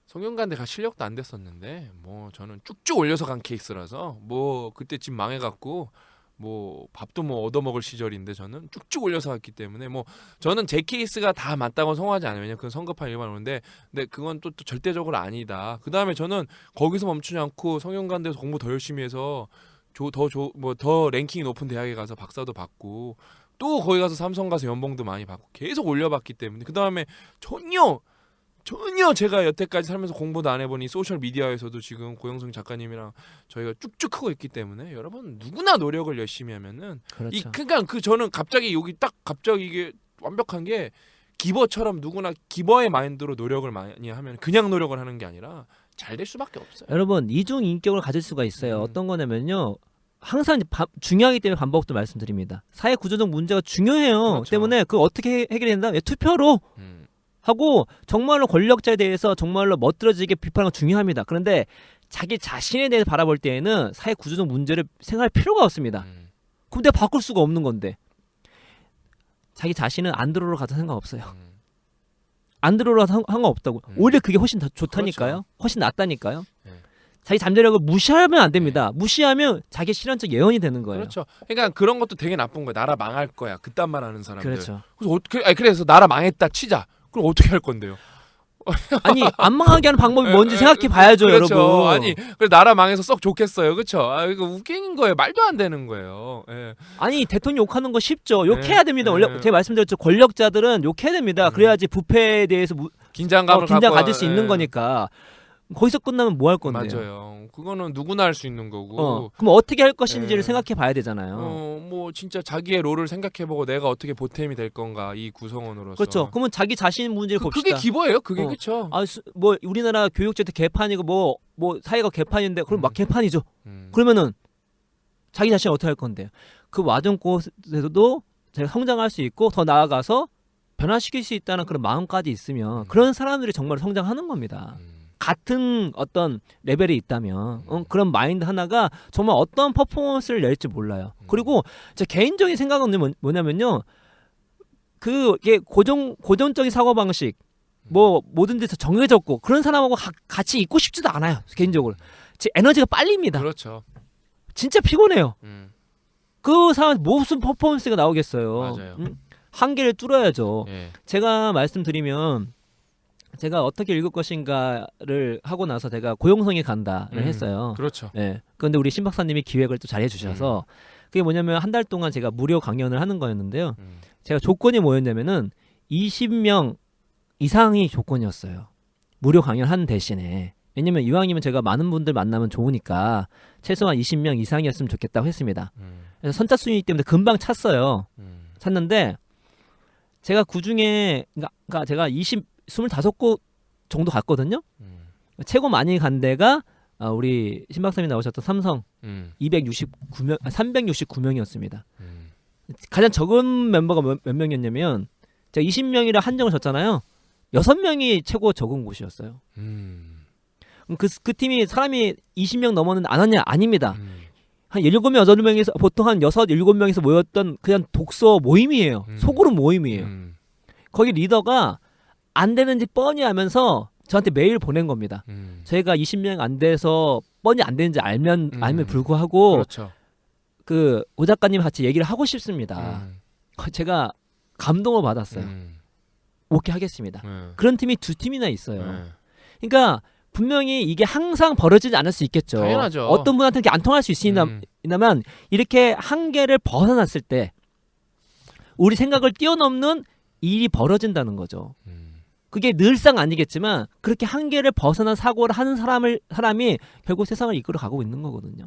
성균관대 가 실력도 안 됐었는데 뭐 저는 쭉쭉 올려서 간 케이스라서 뭐 그때 집 망해갖고 뭐 밥도 뭐 얻어먹을 시절인데 저는 쭉쭉 올려서 갔기 때문에 뭐 저는 제 케이스가 다 맞다고 성공하지 않아요. 왜냐면 그건 성급한 일반론인데 근데 그건 또 절대적으로 아니다. 그 다음에 저는 거기서 멈추지 않고 성균관대에서 공부 더 열심히 해서 더 랭킹이 높은 대학에 가서 박사도 받고 또 거기 가서 삼성 가서 연봉도 많이 받고 계속 올려봤기 때문에 그 다음에 전혀 제가 여태까지 살면서 공부도 안 해보니 소셜 미디어에서도 지금 고영성 작가님이랑 저희가 쭉쭉 크고 있기 때문에 여러분 누구나 노력을 열심히 하면은 그렇죠. 그러니까 저는 갑자기 이게 완벽한 게 기버처럼 누구나 기버의 마인드로 노력을 많이 하면 그냥 노력을 하는 게 아니라 잘 될 수밖에 없어요. 여러분 이중 인격을 가질 수가 있어요. 어떤 거냐면요. 항상 중요하기 때문에 반복도 말씀드립니다. 사회 구조적 문제가 중요해요. 그렇죠. 때문에 그걸 어떻게 해결해야 된다? 투표로. 하고 정말로 권력자에 대해서 정말로 멋들어지게 비판하는 건 중요합니다. 그런데 자기 자신에 대해서 바라볼 때에는 사회 구조적 문제를 생각할 필요가 없습니다. 그럼 내가 바꿀 수가 없는 건데 자기 자신은 안드로로 가도 상관없어요. 안드로로 상관없다고. 오히려 그게 훨씬 더 좋다니까요. 그렇죠. 훨씬 낫다니까요. 네. 자기 잠재력을 무시하면 안 됩니다. 무시하면 자기 실현적 예언이 되는 거예요. 그렇죠. 그러니까 그런 것도 되게 나쁜 거야. 나라 망할 거야. 그딴 말 하는 사람들. 그렇죠. 그래서 어떻게? 아니, 그래서 나라 망했다 치자. 그럼 어떻게 할 건데요? 아니 안 망하게 하는 방법이 뭔지 생각해 봐야죠, 그렇죠. 여러분. 아니, 그래 나라 망해서 썩 좋겠어요, 그렇죠? 아, 이거 웃기는 거예요. 말도 안 되는 거예요. 예. 아니 대통령 욕하는 거 쉽죠. 욕해야 됩니다. 원래 네. 제가 말씀드렸죠. 권력자들은 욕해야 됩니다. 그래야지 부패에 대해서 긴장감을 긴장 갖고, 가질 수 예. 있는 거니까. 거기서 끝나면 뭐 할 건데요? 맞아요. 그거는 누구나 할 수 있는 거고. 그럼 어떻게 할 것인지를 예. 생각해 봐야 되잖아요. 뭐 진짜 자기의 롤을 생각해보고 내가 어떻게 보탬이 될 건가 이 구성원으로서. 그렇죠. 그러면 자기 자신 문제를 봅시다. 그게 기본이에요. 그게 어. 그렇죠. 뭐 우리나라 교육제도 개판이고 뭐 사회가 개판인데 그럼 막 개판이죠. 음. 그러면은 자기 자신 어떻게 할 건데요? 그 와중 곳에서도 제가 성장할 수 있고 더 나아가서 변화시킬 수 있다는 그런 마음까지 있으면 그런 사람들이 정말 성장하는 겁니다. 같은 어떤 레벨에 있다면 그런 마인드 하나가 정말 어떤 퍼포먼스를 낼지 몰라요. 그리고 제 개인적인 생각은 뭐냐면요, 그게 고전적인 사고 방식, 뭐 모든 데서 정해졌고 그런 사람하고 같이 있고 싶지도 않아요. 개인적으로 제 에너지가 빨립니다. 그렇죠. 진짜 피곤해요. 그 사람 무슨 퍼포먼스가 나오겠어요. 맞아요. 한계를 뚫어야죠. 예. 제가 말씀드리면 제가 어떻게 읽을 것인가를 하고 나서 제가 고용성에 간다를 했어요. 그렇죠. 네. 그런데 우리 신 박사님이 기획을 또 잘 해주셔서 그게 뭐냐면 한 달 동안 제가 무료 강연을 하는 거였는데요. 제가 조건이 뭐였냐면은 20명 이상이 조건이었어요. 무료 강연하는 대신에. 왜냐면 이왕이면 제가 많은 분들 만나면 좋으니까 최소한 20명 이상이었으면 좋겠다고 했습니다. 그래서 선착순이기 때문에 금방 찼어요. 찼는데 제가 그중에 그러니까 제가 25곳 정도 갔거든요. 최고 많이 간 데가 우리 신 박사님이 나오셨던 삼성 369명이었습니다. 가장 적은 멤버가 몇 명이었냐면 제가 20명이라 한정을 줬잖아요. 6명이 최고 적은 곳이었어요. 그 팀이 사람이 20명 넘었는데 안 왔냐? 아닙니다. 한 7명, 8명에서 보통 한 6, 7명에서 모였던 그냥 독서 모임이에요. 소그룹 모임이에요. 거기 리더가 안 되는지 뻔히 하면서 저한테 메일 보낸 겁니다. 저희가 20명 안 돼서 뻔히 안 되는지 알면 불구하고 그렇죠. 그 오 작가님 같이 얘기를 하고 싶습니다. 제가 감동을 받았어요. 오케이 하겠습니다. 그런 팀이 2팀이나 있어요. 그러니까 분명히 이게 항상 벌어지지 않을 수 있겠죠. 당연하죠. 어떤 분한테는 이게 안 통할 수 있습니다만 이렇게 한계를 벗어났을 때 우리 생각을 뛰어넘는 일이 벌어진다는 거죠. 그게 늘상 아니겠지만 그렇게 한계를 벗어난 사고를 하는 사람이 결국 세상을 이끌어 가고 있는 거거든요.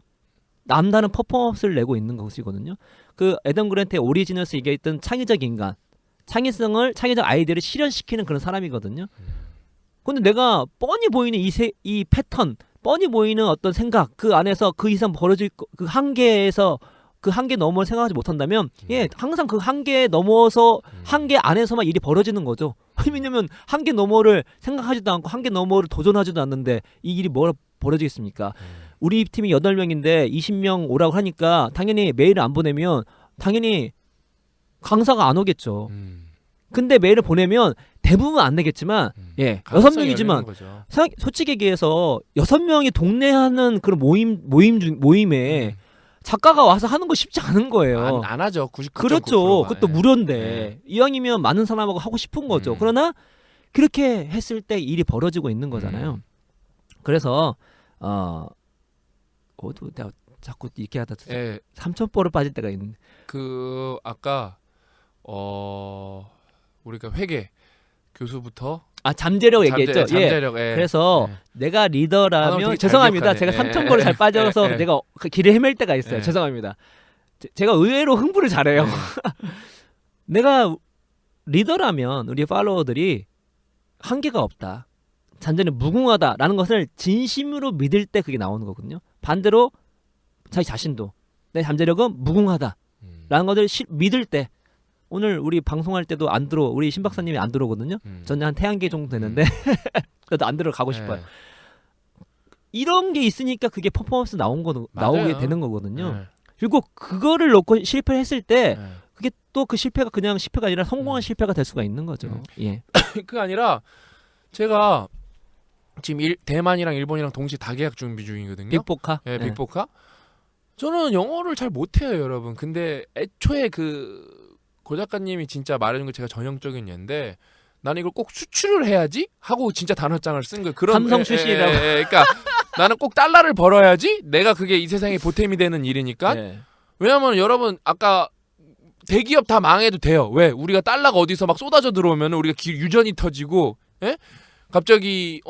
남다른 퍼포먼스를 내고 있는 것이거든요. 그 애덤 그랜트의 오리지널스 얘기했던 창의적 인간, 창의적 아이디어를 실현시키는 그런 사람이거든요. 근데 내가 뻔히 보이는 이 패턴, 뻔히 보이는 어떤 생각, 그 안에서 그 이상 벌어질 그 한계에서 그 한계 너머를 생각하지 못한다면 항상 그 한계에 넘어서 한계 안에서만 일이 벌어지는 거죠. 왜냐면 한계 너머를 생각하지도 않고 한계 너머를 도전하지도 않는데 이 일이 뭐라 벌어지겠습니까? 우리 팀이 8명인데 20명 오라고 하니까 당연히 메일을 안 보내면 당연히 강사가 안 오겠죠. 근데 메일을 보내면 대부분 안 내겠지만 6명이지만 솔직히 얘기해서 6명이 동네 하는 그런 모임에 작가가 와서 하는 거 쉽지 않은 거예요. 안 하죠. 99.9%가. 그렇죠. 그것도 무료인데 이왕이면 많은 사람하고 하고 싶은 거죠. 그러나 그렇게 했을 때 일이 벌어지고 있는 거잖아요. 그래서 내가 자꾸 이렇게 하다 삼천포로 빠질 때가 있는데 그 아까 우리가 회계 교수부터 잠재력 얘기했죠. 잠재력. 그래서 내가 리더라면 죄송합니다. 제가 삼천포로 잘 빠져서 내가 그 길을 헤맬 때가 있어요. 죄송합니다. 제가 의외로 흥분을 잘해요. 내가 리더라면 우리 팔로워들이 한계가 없다. 잔재는 무궁하다라는 것을 진심으로 믿을 때 그게 나오는 거거든요. 반대로 자기 자신도 내 잠재력은 무궁하다라는 것을 믿을 때 오늘 우리 방송할 때도 안 들어. 우리 신 박사님이 안 들어오거든요. 저는 한 태양계 정도 되는데 그래도 안 들어가고 싶어요. 이런 게 있으니까 그게 퍼포먼스 나오게 되는 거거든요. 그리고 그거를 놓고 실패했을 때 그게 또 그 실패가 그냥 실패가 아니라 성공한 실패가 될 수가 있는 거죠. 예. 그게 아니라 제가 지금 대만이랑 일본이랑 동시에 다계약 준비 중이거든요. 빅포카? 예, 빅포카. 저는 영어를 잘 못해요, 여러분. 근데 애초에 고 작가님이 진짜 말해준 거 제가 전형적인 예인데 나는 이걸 꼭 수출을 해야지 하고 진짜 단어장을 쓴 거예요. 그런 삼성 출신이라고. 그러니까 나는 꼭 달러를 벌어야지 내가 그게 이 세상에 보탬이 되는 일이니까. 네. 왜냐면 여러분 아까 대기업 다 망해도 돼요. 왜? 우리가 달러가 어디서 막 쏟아져 들어오면 우리가 유전이 터지고, 예? 갑자기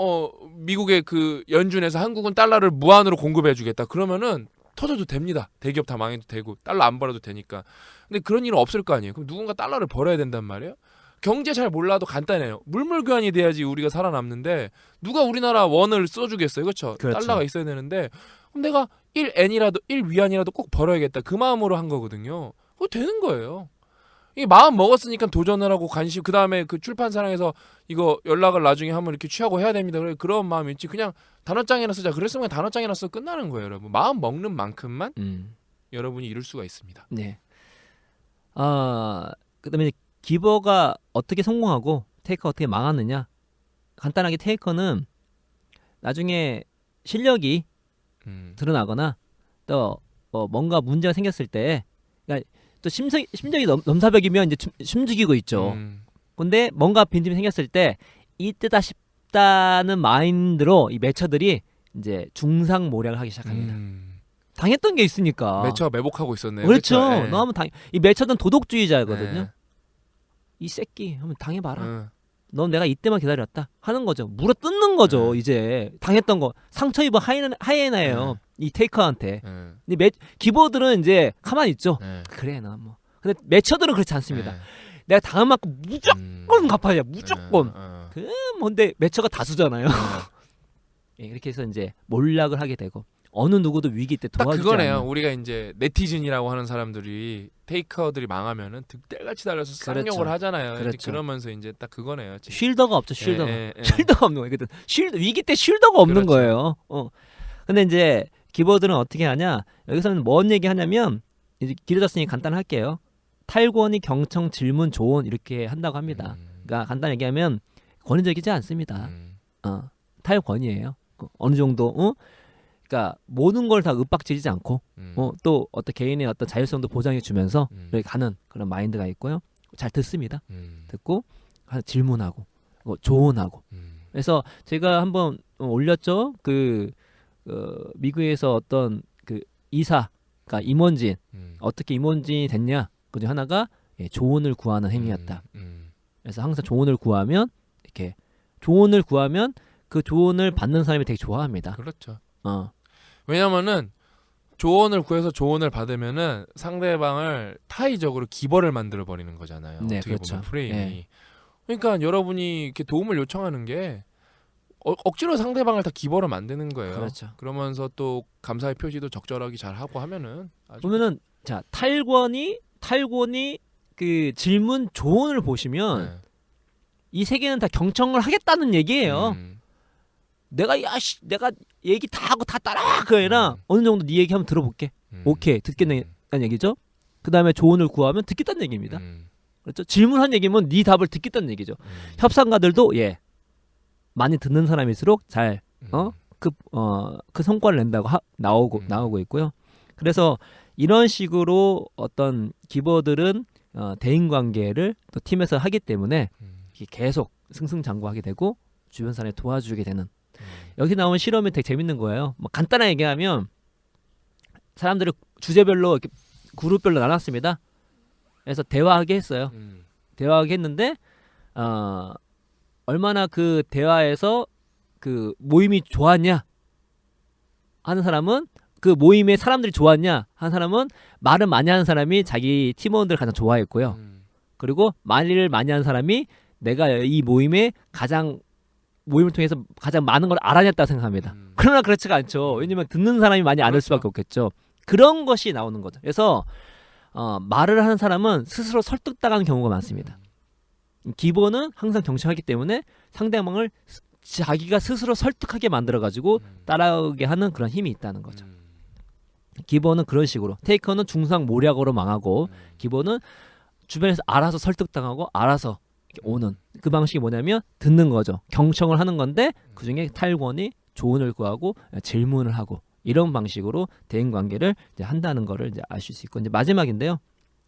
미국의 그 연준에서 한국은 달러를 무한으로 공급해주겠다. 그러면은 터져도 됩니다. 대기업 다 망해도 되고 달러 안 벌어도 되니까. 근데 그런 일은 없을 거 아니에요. 그럼 누군가 달러를 벌어야 된단 말이에요. 경제 잘 몰라도 간단해요. 물물 교환이 돼야지 우리가 살아남는데 누가 우리나라 원을 써주겠어요, 그렇죠? 달러가 있어야 되는데 그럼 내가 1엔이라도 1위안이라도 꼭 벌어야겠다. 그 마음으로 한 거거든요. 그거 되는 거예요. 이 마음 먹었으니까 도전을 하고 관심 그 다음에 그 출판사랑에서 이거 연락을 나중에 한번 이렇게 취하고 해야 됩니다. 그런 마음이 있지. 그냥 단어장이나 쓰자. 그랬으면 단어장이나 써 끝나는 거예요, 여러분. 마음 먹는 만큼만 여러분이 이룰 수가 있습니다. 네. 그다음에 기버가 어떻게 성공하고 테이커 어떻게 망하느냐. 간단하게 테이커는 나중에 실력이 드러나거나 또 뭔가 문제가 생겼을 때, 그러니까 또 심정이 넘사벽이면 이제 숨죽이고 있죠. 근데 뭔가 빈틈이 생겼을 때 이때다 싶다는 마인드로 이 매처들이 이제 중상모략을 하기 시작합니다. 당했던 게 있으니까. 매처가 매복하고 있었네요. 그렇죠. 그렇죠? 너 하면 이 매처는 도덕주의자거든요. 예. 이 새끼 하면 당해봐라. 넌 내가 이때만 기다렸다 하는 거죠. 물어 뜯는 거죠. 이제 당했던 거 상처 입은 하이에나예요. 이 테이커한테. 근데 기버들은 이제 가만히 있죠. 그래 나 뭐. 근데 매처들은 그렇지 않습니다. 내가 당한 만큼 무조건 갚아야 무조건. 그 뭔데 매처가 다수잖아요. 예, 이렇게 해서 이제 몰락을 하게 되고 어느 누구도 위기 때 딱 도와주지 그거네요. 않는. 우리가 이제 네티즌이라고 하는 사람들이 테이커들이 망하면은 득달같이 달려서 쌍욕을 그렇죠. 하잖아요. 그렇죠. 그러면서 이제 딱 그거네요. 지금. 쉴더가 없죠. 쉴더가. 예. 쉴더가 없는 거예요. 위기 때 쉴더가 없는 그렇죠. 거예요. 근데 이제 기버들은 어떻게 하냐? 여기서는 뭔 얘기 하냐면 이제 길어졌으니 간단할게요. 탈권이 경청 질문 조언 이렇게 한다고 합니다. 그러니까 간단히 얘기하면 권위적이지 않습니다. 탈권이에요. 어느 정도 그러니까 모든 걸 다 윽박지르지 않고 또 어떤 개인의 어떤 자율성도 보장해 주면서 이렇게 가는 그런 마인드가 있고요. 잘 듣습니다. 듣고 질문하고 조언하고. 그래서 제가 한번 올렸죠. 미국에서 어떤 그 이사가 임원진 어떻게 임원진이 됐냐? 그중 하나가 조언을 구하는 행위였다. 그래서 항상 조언을 구하면 그 조언을 받는 사람이 되게 좋아합니다. 그렇죠. 왜냐면은 조언을 구해서 조언을 받으면은 상대방을 타의적으로 기벌을 만들어 버리는 거잖아요. 네, 어떻게 그렇죠. 보면 프레임이. 네. 그러니까 여러분이 이렇게 도움을 요청하는 게 억지로 상대방을 다 기벌을 만드는 거예요. 그렇죠. 그러면서 또 감사의 표시도 적절하게 잘 하고 하면은 아주 보면은 자 탈권이 그 질문 조언을 보시면 이 세 개는 다 경청을 하겠다는 얘기예요. 내가 얘기 다 하고 다 따라와 그 아니라 어느 정도 네 얘기 한번 들어볼게. 오케이 듣겠다는 얘기죠. 그 다음에 조언을 구하면 듣겠다는 얘기입니다. 그렇죠. 질문한 얘기면 네 답을 듣겠다는 얘기죠. 협상가들도 많이 듣는 사람일수록 잘 그 성과를 낸다고 나오고 있고요. 그래서 이런 식으로 어떤 기버들은 대인관계를 또 팀에서 하기 때문에 계속 승승장구하게 되고 주변 사람이 도와주게 되는. 여기 나온 실험이 되게 재밌는 거예요. 뭐 간단하게 얘기하면 사람들을 주제별로 이렇게 그룹별로 나눴습니다. 그래서 대화하게 했어요. 대화하게 했는데 얼마나 그 대화에서 그 모임이 좋았냐 하는 사람은 그 모임에 사람들이 좋았냐 하는 사람은 말을 많이 하는 사람이 자기 팀원들을 가장 좋아했고요. 그리고 말을 많이 하는 사람이 내가 이 모임을 통해서 가장 많은 걸 알아냈다고 생각합니다. 그러나 그렇지가 않죠. 왜냐면 듣는 사람이 많이 알 수밖에 없겠죠. 그런 것이 나오는 거죠. 그래서 말을 하는 사람은 스스로 설득당하는 경우가 많습니다. 기본은 항상 경청하기 때문에 상대방을 자기가 스스로 설득하게 만들어가지고 따라오게 하는 그런 힘이 있다는 거죠. 기본은 그런 식으로, 테이커는 중상모략으로 망하고 기본은 주변에서 알아서 설득당하고 알아서 이렇게 오는 그 방식이 뭐냐면 듣는 거죠. 경청을 하는 건데 그중에 탈권이 조언을 구하고 질문을 하고 이런 방식으로 대인 관계를 이제 한다는 거를 이제 아실 수 있고, 이제 마지막인데요.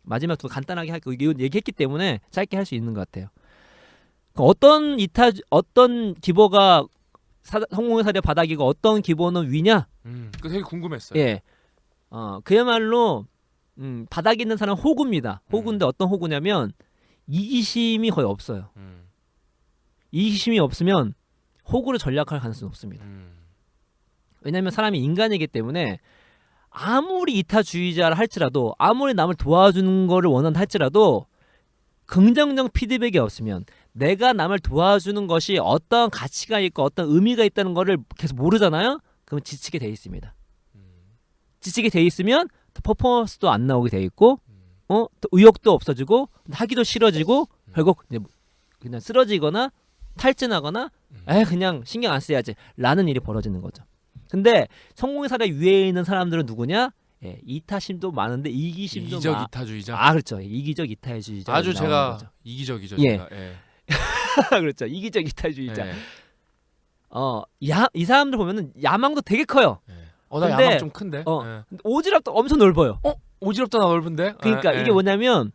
마지막도 간단하게 할거 얘기했기 때문에 짧게 할 수 있는 것 같아요. 어떤 기보가 성공의 사례 바닥이고 어떤 기보는 위냐? 그 되게 궁금했어요. 예. 그야말로 바닥에 있는 사람은 호구입니다. 호구인데 어떤 호구냐면 이기심이 거의 없어요. 이기심이 없으면 호구를 전략할 가능성이 없습니다. 왜냐하면 사람이 인간이기 때문에 아무리 이타주의자라 할지라도, 아무리 남을 도와주는 거를 원한다 할지라도 긍정적 피드백이 없으면, 내가 남을 도와주는 것이 어떤 가치가 있고 어떤 의미가 있다는 거를 계속 모르잖아요. 그럼 지치게 돼 있습니다. 지치게 돼 있으면 퍼포먼스도 안 나오게 돼 있고, 또 의욕도 없어지고 하기도 싫어지고 결국 이제 그냥 쓰러지거나 탈진하거나 그냥 신경 안 써야지 라는 일이 벌어지는 거죠. 근데 성공의 사례 위에 있는 사람들은 누구냐? 이타심도 많은데 이기심도 이기적 이타주의자. 그렇죠. 이기적 이타주의자. 아주 제가 이기적이죠. 예. 제가. 예. 그렇죠. 이기적 이타주의자. 예. 이 사람들 보면은 야망도 되게 커요. 예. 나 근데, 야망 좀 큰데. 예. 근데 오지랖도 엄청 넓어요. 오지랖도 넓은데. 그러니까 예. 이게 뭐냐면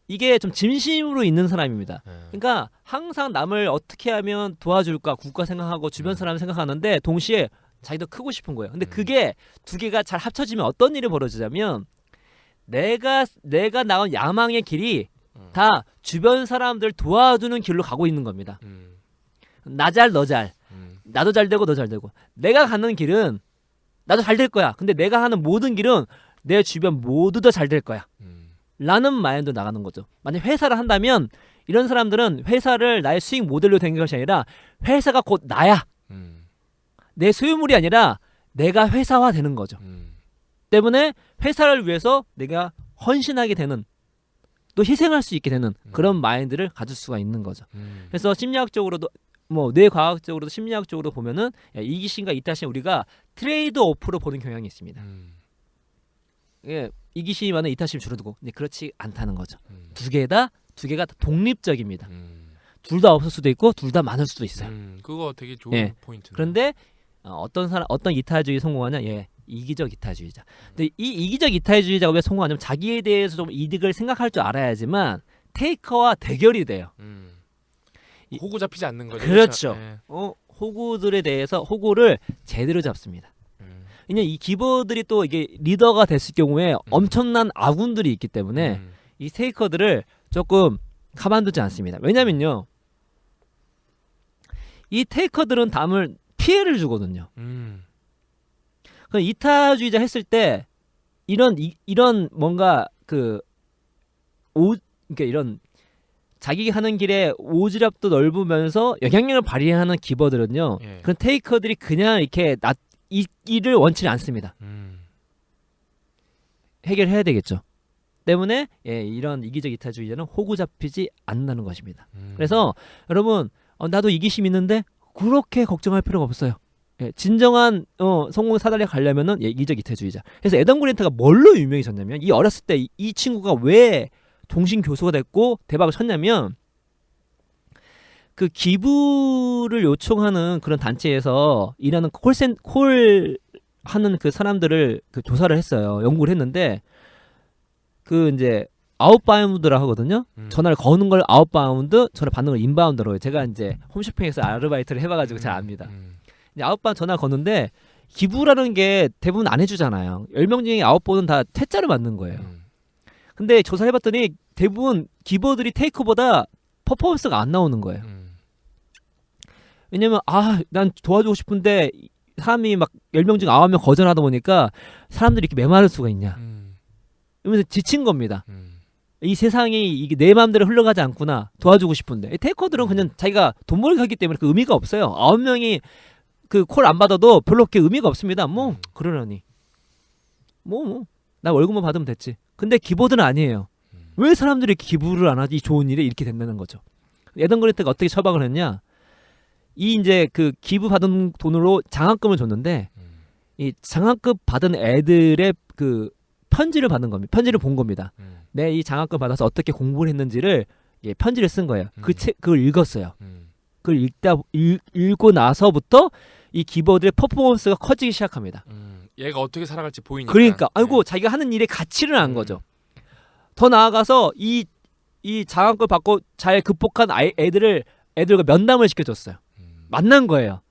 이게 좀 진심으로 있는 사람입니다. 예. 그러니까 항상 남을 어떻게 하면 도와줄까 국가 생각하고 주변 사람 생각하는데 동시에 자기도 크고 싶은 거예요. 근데 그게 두 개가 잘 합쳐지면 어떤 일이 벌어지냐면 내가 나온 야망의 길이 다 주변 사람들 도와주는 길로 가고 있는 겁니다. 나 잘 너 잘, 나도 잘 되고 너 잘 되고, 내가 가는 길은 나도 잘 될 거야. 근데 내가 하는 모든 길은 내 주변 모두 다 잘 될 거야 라는 마인드로 나가는 거죠. 만약 회사를 한다면 이런 사람들은 회사를 나의 수익 모델로 된 것이 아니라 회사가 곧 나야. 내 소유물이 아니라 내가 회사화 되는 거죠. 때문에 회사를 위해서 내가 헌신하게 되는, 또 희생할 수 있게 되는 그런 마인드를 가질 수가 있는 거죠. 그래서 심리학적으로도 뇌과학적으로도 심리학적으로 보면은 이기심과 이타심 우리가 트레이드 오프로 보는 경향이 있습니다. 이기심이면 이타심 줄어들고, 근데 그렇지 않다는 거죠. 두 개가 다 독립적입니다. 둘 다 없을 수도 있고 둘 다 많을 수도 있어요. 그거 되게 좋은 포인트. 그런데 어떤 이타주의 성공하냐? 이기적 이타주의자. 근데 이 이기적 이타주의자가 왜 성공하냐면 자기에 대해서 좀 이득을 생각할 줄 알아야지만 테이커와 대결이 돼요. 호구 잡히지 않는 거죠. 그렇죠. 예. 호구들에 대해서 호구를 제대로 잡습니다. 왜냐면 이 기버들이 또 이게 리더가 됐을 경우에 엄청난 아군들이 있기 때문에 이 테이커들을 조금 가만두지 않습니다. 왜냐면요, 이 테이커들은 남을 피해를 주거든요. 그 이타주의자 했을 때 이런 뭔가 그러니까 이런 자기가 하는 길에 오지랖도 넓으면서 영향력을 발휘하는 기버들은요, 그런 테이커들이 그냥 이렇게 이 일을 원치 않습니다. 해결해야 되겠죠. 때문에 이런 이기적 이타주의자는 호구 잡히지 않는다는 것입니다. 그래서 여러분, 나도 이기심 있는데 그렇게 걱정할 필요가 없어요. 진정한 성공의 사다리에 가려면은 이기적 이타주의자. 그래서 애덤 그랜트가 뭘로 유명해졌냐면, 이 어렸을 때 이 친구가 왜 종신 교수가 됐고 대박을 쳤냐면, 그 기부를 요청하는 그런 단체에서 일하는 콜 하는 그 사람들을 조사를 했어요. 연구를 했는데, 그 이제 아웃바운드라 하거든요. 전화를 거는 걸 아웃바운드, 전화 받는 걸 인바운드로 해요. 제가 이제 홈쇼핑에서 아르바이트를 해봐가지고 잘 압니다. 이제 아웃바운드 전화 거는데 기부라는 게 대부분 안 해주잖아요. 10명 중에 9번은 다 퇴짜를 맞는 거예요. 근데 조사해봤더니 대부분 기버들이 테이크보다 퍼포먼스가 안 나오는 거예요. 왜냐면 난 도와주고 싶은데 사람이 막 10명 중 9명 거절하다 보니까 사람들이 이렇게 메마를 수가 있냐 이러면서 지친 겁니다. 이 세상이 이게 내 마음대로 흘러가지 않구나, 도와주고 싶은데. 테이커들은 그냥 자기가 돈 벌기 하기 때문에 그 의미가 없어요. 9명이 그 콜 안 받아도 별로 그렇게 의미가 없습니다. 그러려니 나 월급만 받으면 됐지. 근데 기보드는 아니에요. 왜 사람들이 이렇게 기부를 안 하지? 이 좋은 일에 이렇게 된다는 거죠. 에던 그랜트가 어떻게 처방을 했냐? 이 이제 그 기부 받은 돈으로 장학금을 줬는데 이 장학금 받은 애들의 그 편지를 받은 겁니다. 편지를 본 겁니다. 내 이 장학금 받아서 어떻게 공부를 했는지를 편지를 쓴 거예요. 그걸 읽었어요. 그걸 읽고 나서부터 이 기버들의 퍼포먼스가 커지기 시작합니다. 얘가 어떻게 살아갈지 보이니까. 그러니까 아이고 자기가 하는 일의 가치를 안 거죠. 더 나아가서 이 장학금 받고 잘 극복한 애들과 면담을 시켜줬어요. 만난 거예요.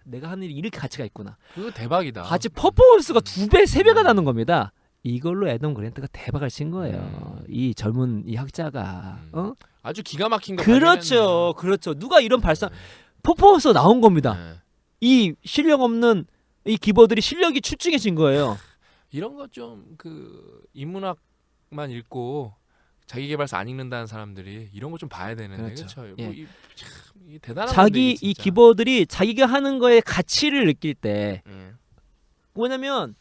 내가 하는 일이 이렇게 가치가 있구나. 그거 대박이다. 같이 퍼포먼스가 2배, 3배가 나는 겁니다. 이걸로 에던 그랜트가 대박을 친 거예요. 이 젊은 이 학자가. 아주 기가 막힌 거. 그렇죠. 그렇죠. 누가 이런 퍼포먼스가 나온 겁니다. 네. 이 실력 없는 이 기버들이 실력이 출중해진 거예요. 이런 거 좀 그 인문학만 읽고 자기계발서 안 읽는다는 사람들이 이런 거 좀 봐야 되는데. 그렇죠. 그렇죠. 예. 뭐 이 대단한 자기 건데, 이 진짜. 기버들이 자기가 하는 거에 가치를 느낄 때 예. 뭐냐면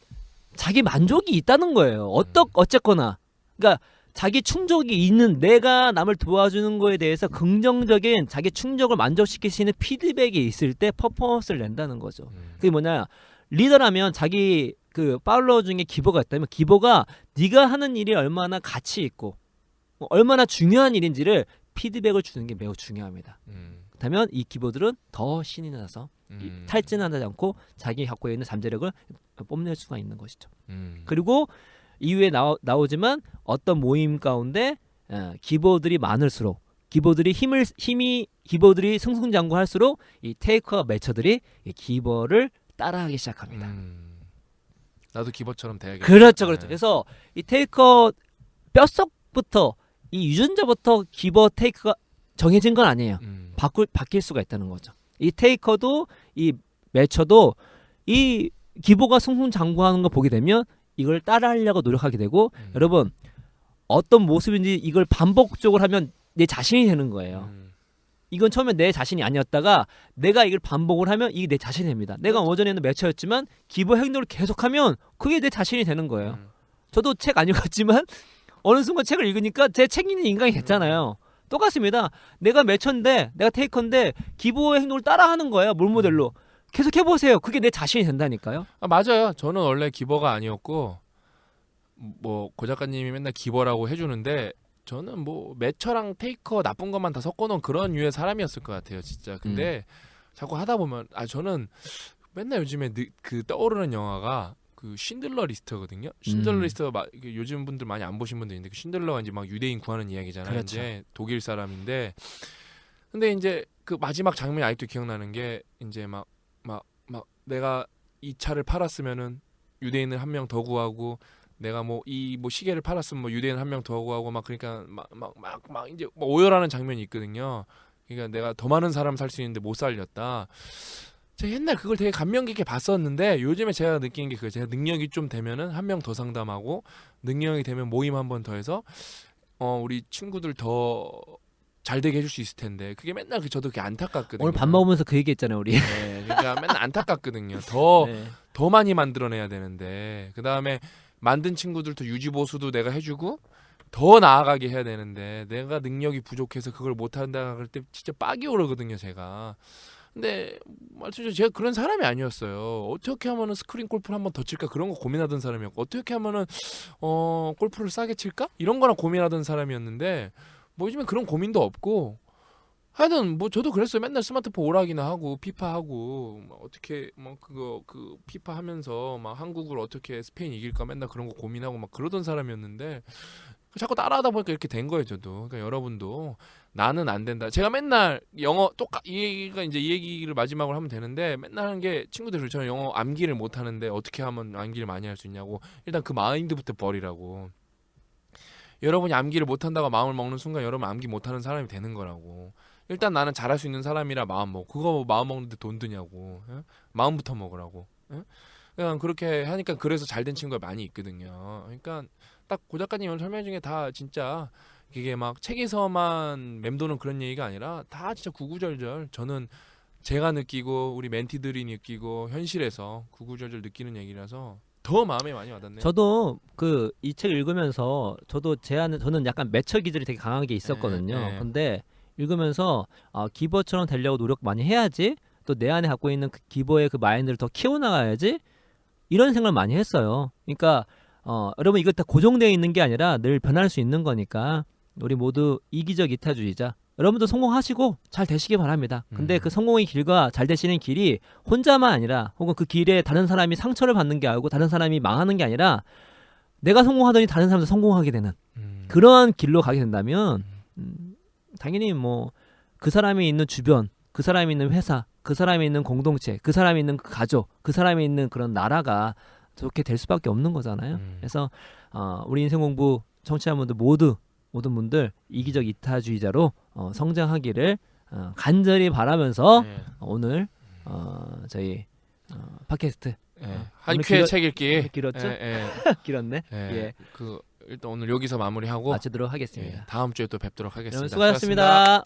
자기 만족이 있다는 거예요. 어쨌거나. 그러니까 자기 충족이 있는 내가 남을 도와주는 거에 대해서 긍정적인 자기 충족을 만족시킬 수 있는 피드백이 있을 때 퍼포먼스를 낸다는 거죠. 그게 뭐냐? 리더라면 자기 그 팔로워 중에 기버가 있다면 기버가 네가 하는 일이 얼마나 가치 있고 얼마나 중요한 일인지를 피드백을 주는 게 매우 중요합니다. 그렇다면 이 기버들은 더 신이 나서 탈진하지 않고 자기 갖고 있는 잠재력을 뽐낼 수가 있는 것이죠. 그리고 이후에 나오지만 어떤 모임 가운데 기버들이 많을수록 기버들이 기버들이 승승장구할수록 이 테이커 매처들이 이 기버를 따라하기 시작합니다. 나도 기버처럼 돼야겠다. 그렇죠. 그래서 이 테이커 뼛속부터 이 유전자부터 기버 테이커가 정해진 건 아니에요. 바뀔 수가 있다는 거죠. 이 테이커도 이 매처도 이 기버가 승승장구하는 거 보게 되면 이걸 따라하려고 노력하게 되고 여러분 어떤 모습인지 이걸 반복적으로 하면 내 자신이 되는 거예요. 이건 처음에 내 자신이 아니었다가 내가 이걸 반복을 하면 이게 내 자신이 됩니다. 내가 어전에는 매처였지만 기버 행동을 계속하면 그게 내 자신이 되는 거예요. 저도 책 안 읽었지만 어느 순간 책을 읽으니까 제 책 읽는 인간이 됐잖아요. 똑같습니다. 내가 매처인데 내가 테이커인데 기버의 행동을 따라하는 거예요. 롤모델로. 계속 해보세요. 그게 내 자신이 된다니까요. 맞아요. 저는 원래 기버가 아니었고 뭐 고 작가님이 맨날 기버라고 해주는데 저는 뭐 매처랑 테이커 나쁜 것만 다 섞어놓은 그런 류의 사람이었을 것 같아요, 진짜. 근데 자꾸 하다 보면 저는 맨날 요즘에 그 떠오르는 영화가 그 쉰들러 리스트거든요. 쉰들러 리스트 요즘 분들 많이 안 보신 분들 있는데 그 쉰들러가 이제 막 유대인 구하는 이야기잖아요. 그렇죠. 이제 독일 사람인데 근데 이제 그 마지막 장면이 아직도 기억나는 게 이제 막 내가 이 차를 팔았으면은 유대인을 한 명 더 구하고 내가 뭐 이 뭐 시계를 팔았으면 뭐 유대인 한 명 더 구하고 막 그러니까 막 이제 뭐 오열하는 장면이 있거든요. 그러니까 내가 더 많은 사람 살 수 있는데 못 살렸다. 제가 옛날 그걸 되게 감명 깊게 봤었는데 요즘에 제가 느끼는 게 그거예요. 제가 능력이 좀 되면은 한 명 더 상담하고 능력이 되면 모임 한 번 더 해서 우리 친구들 더 잘 되게 해줄 수 있을 텐데 그게 맨날 저도 그게 안타깝거든요. 오늘 밥 먹으면서 그 얘기했잖아요, 우리. 네, 그러니까 맨날 안타깝거든요. 네. 더 많이 만들어내야 되는데 그 다음에 만든 친구들도 유지 보수도 내가 해주고 더 나아가게 해야 되는데 내가 능력이 부족해서 그걸 못한다 그럴 때 진짜 빡이 오르거든요, 제가. 근데 말씀드린 제가 그런 사람이 아니었어요. 어떻게 하면은 스크린 골프를 한번 더 칠까 그런 거 고민하던 사람이었고 어떻게 하면은 골프를 싸게 칠까 이런 거나 고민하던 사람이었는데 뭐 요즘에 그런 고민도 없고 하여튼 뭐 저도 그랬어요. 맨날 스마트폰 오락이나 하고 피파 하고 어떻게 그 피파 하면서 막 한국을 어떻게 스페인 이길까 맨날 그런 거 고민하고 막 그러던 사람이었는데 자꾸 따라하다 보니까 이렇게 된 거예요, 저도. 그러니까 여러분도 나는 안 된다. 제가 맨날 영어 이 얘기가 이제 이 얘기를 마지막으로 하면 되는데 맨날 하는 게 친구들이 저는 영어 암기를 못 하는데 어떻게 하면 암기를 많이 할 수 있냐고. 일단 그 마인드부터 버리라고. 여러분이 암기를 못 한다고 마음을 먹는 순간 여러분 암기 못 하는 사람이 되는 거라고. 일단 나는 잘할 수 있는 사람이라 마음 먹고 그거 뭐 마음 먹는데 돈 드냐고. 예? 마음부터 먹으라고. 예? 그냥 그렇게 하니까 그래서 잘된 친구가 많이 있거든요. 그러니까 딱 고 작가님 오늘 설명 중에 다 진짜 이게 막 책에서만 맴도는 그런 얘기가 아니라 다 진짜 구구절절 저는 제가 느끼고 우리 멘티들이 느끼고 현실에서 구구절절 느끼는 얘기라서 더 마음에 많이 와닿네요. 저도 그 이 책 읽으면서 저는 약간 매처 기질이 되게 강하게 있었거든요. 네. 근데 읽으면서 기버처럼 되려고 노력 많이 해야지. 또 내 안에 갖고 있는 그 기버의 그 마인드를 더 키워나가야지. 이런 생각을 많이 했어요. 그러니까 여러분 이거 다 고정되어 있는 게 아니라 늘 변할 수 있는 거니까 우리 모두 이기적 이타주의자. 여러분도 성공하시고 잘 되시기 바랍니다. 근데 그 성공의 길과 잘 되시는 길이 혼자만 아니라 혹은 그 길에 다른 사람이 상처를 받는 게 아니고 다른 사람이 망하는 게 아니라 내가 성공하더니 다른 사람도 성공하게 되는 그러한 길로 가게 된다면 당연히 뭐 그 사람이 있는 주변, 그 사람이 있는 회사, 그 사람이 있는 공동체, 그 사람이 있는 그 가족, 그 사람이 있는 그런 나라가 좋게 될 수밖에 없는 거잖아요. 그래서 우리 인생 공부 청취자분들 모든 분들 이기적 이타주의자로 성장하기를 간절히 바라면서 네. 오늘 저희 팟캐스트 한큐의 책 읽기 길었죠? 예, 길었네. 예. 예. 그 일단 오늘 여기서 마무리하고 마치도록 하겠습니다. 다음 주에 또 뵙도록 하겠습니다. 여러분 수고하셨습니다.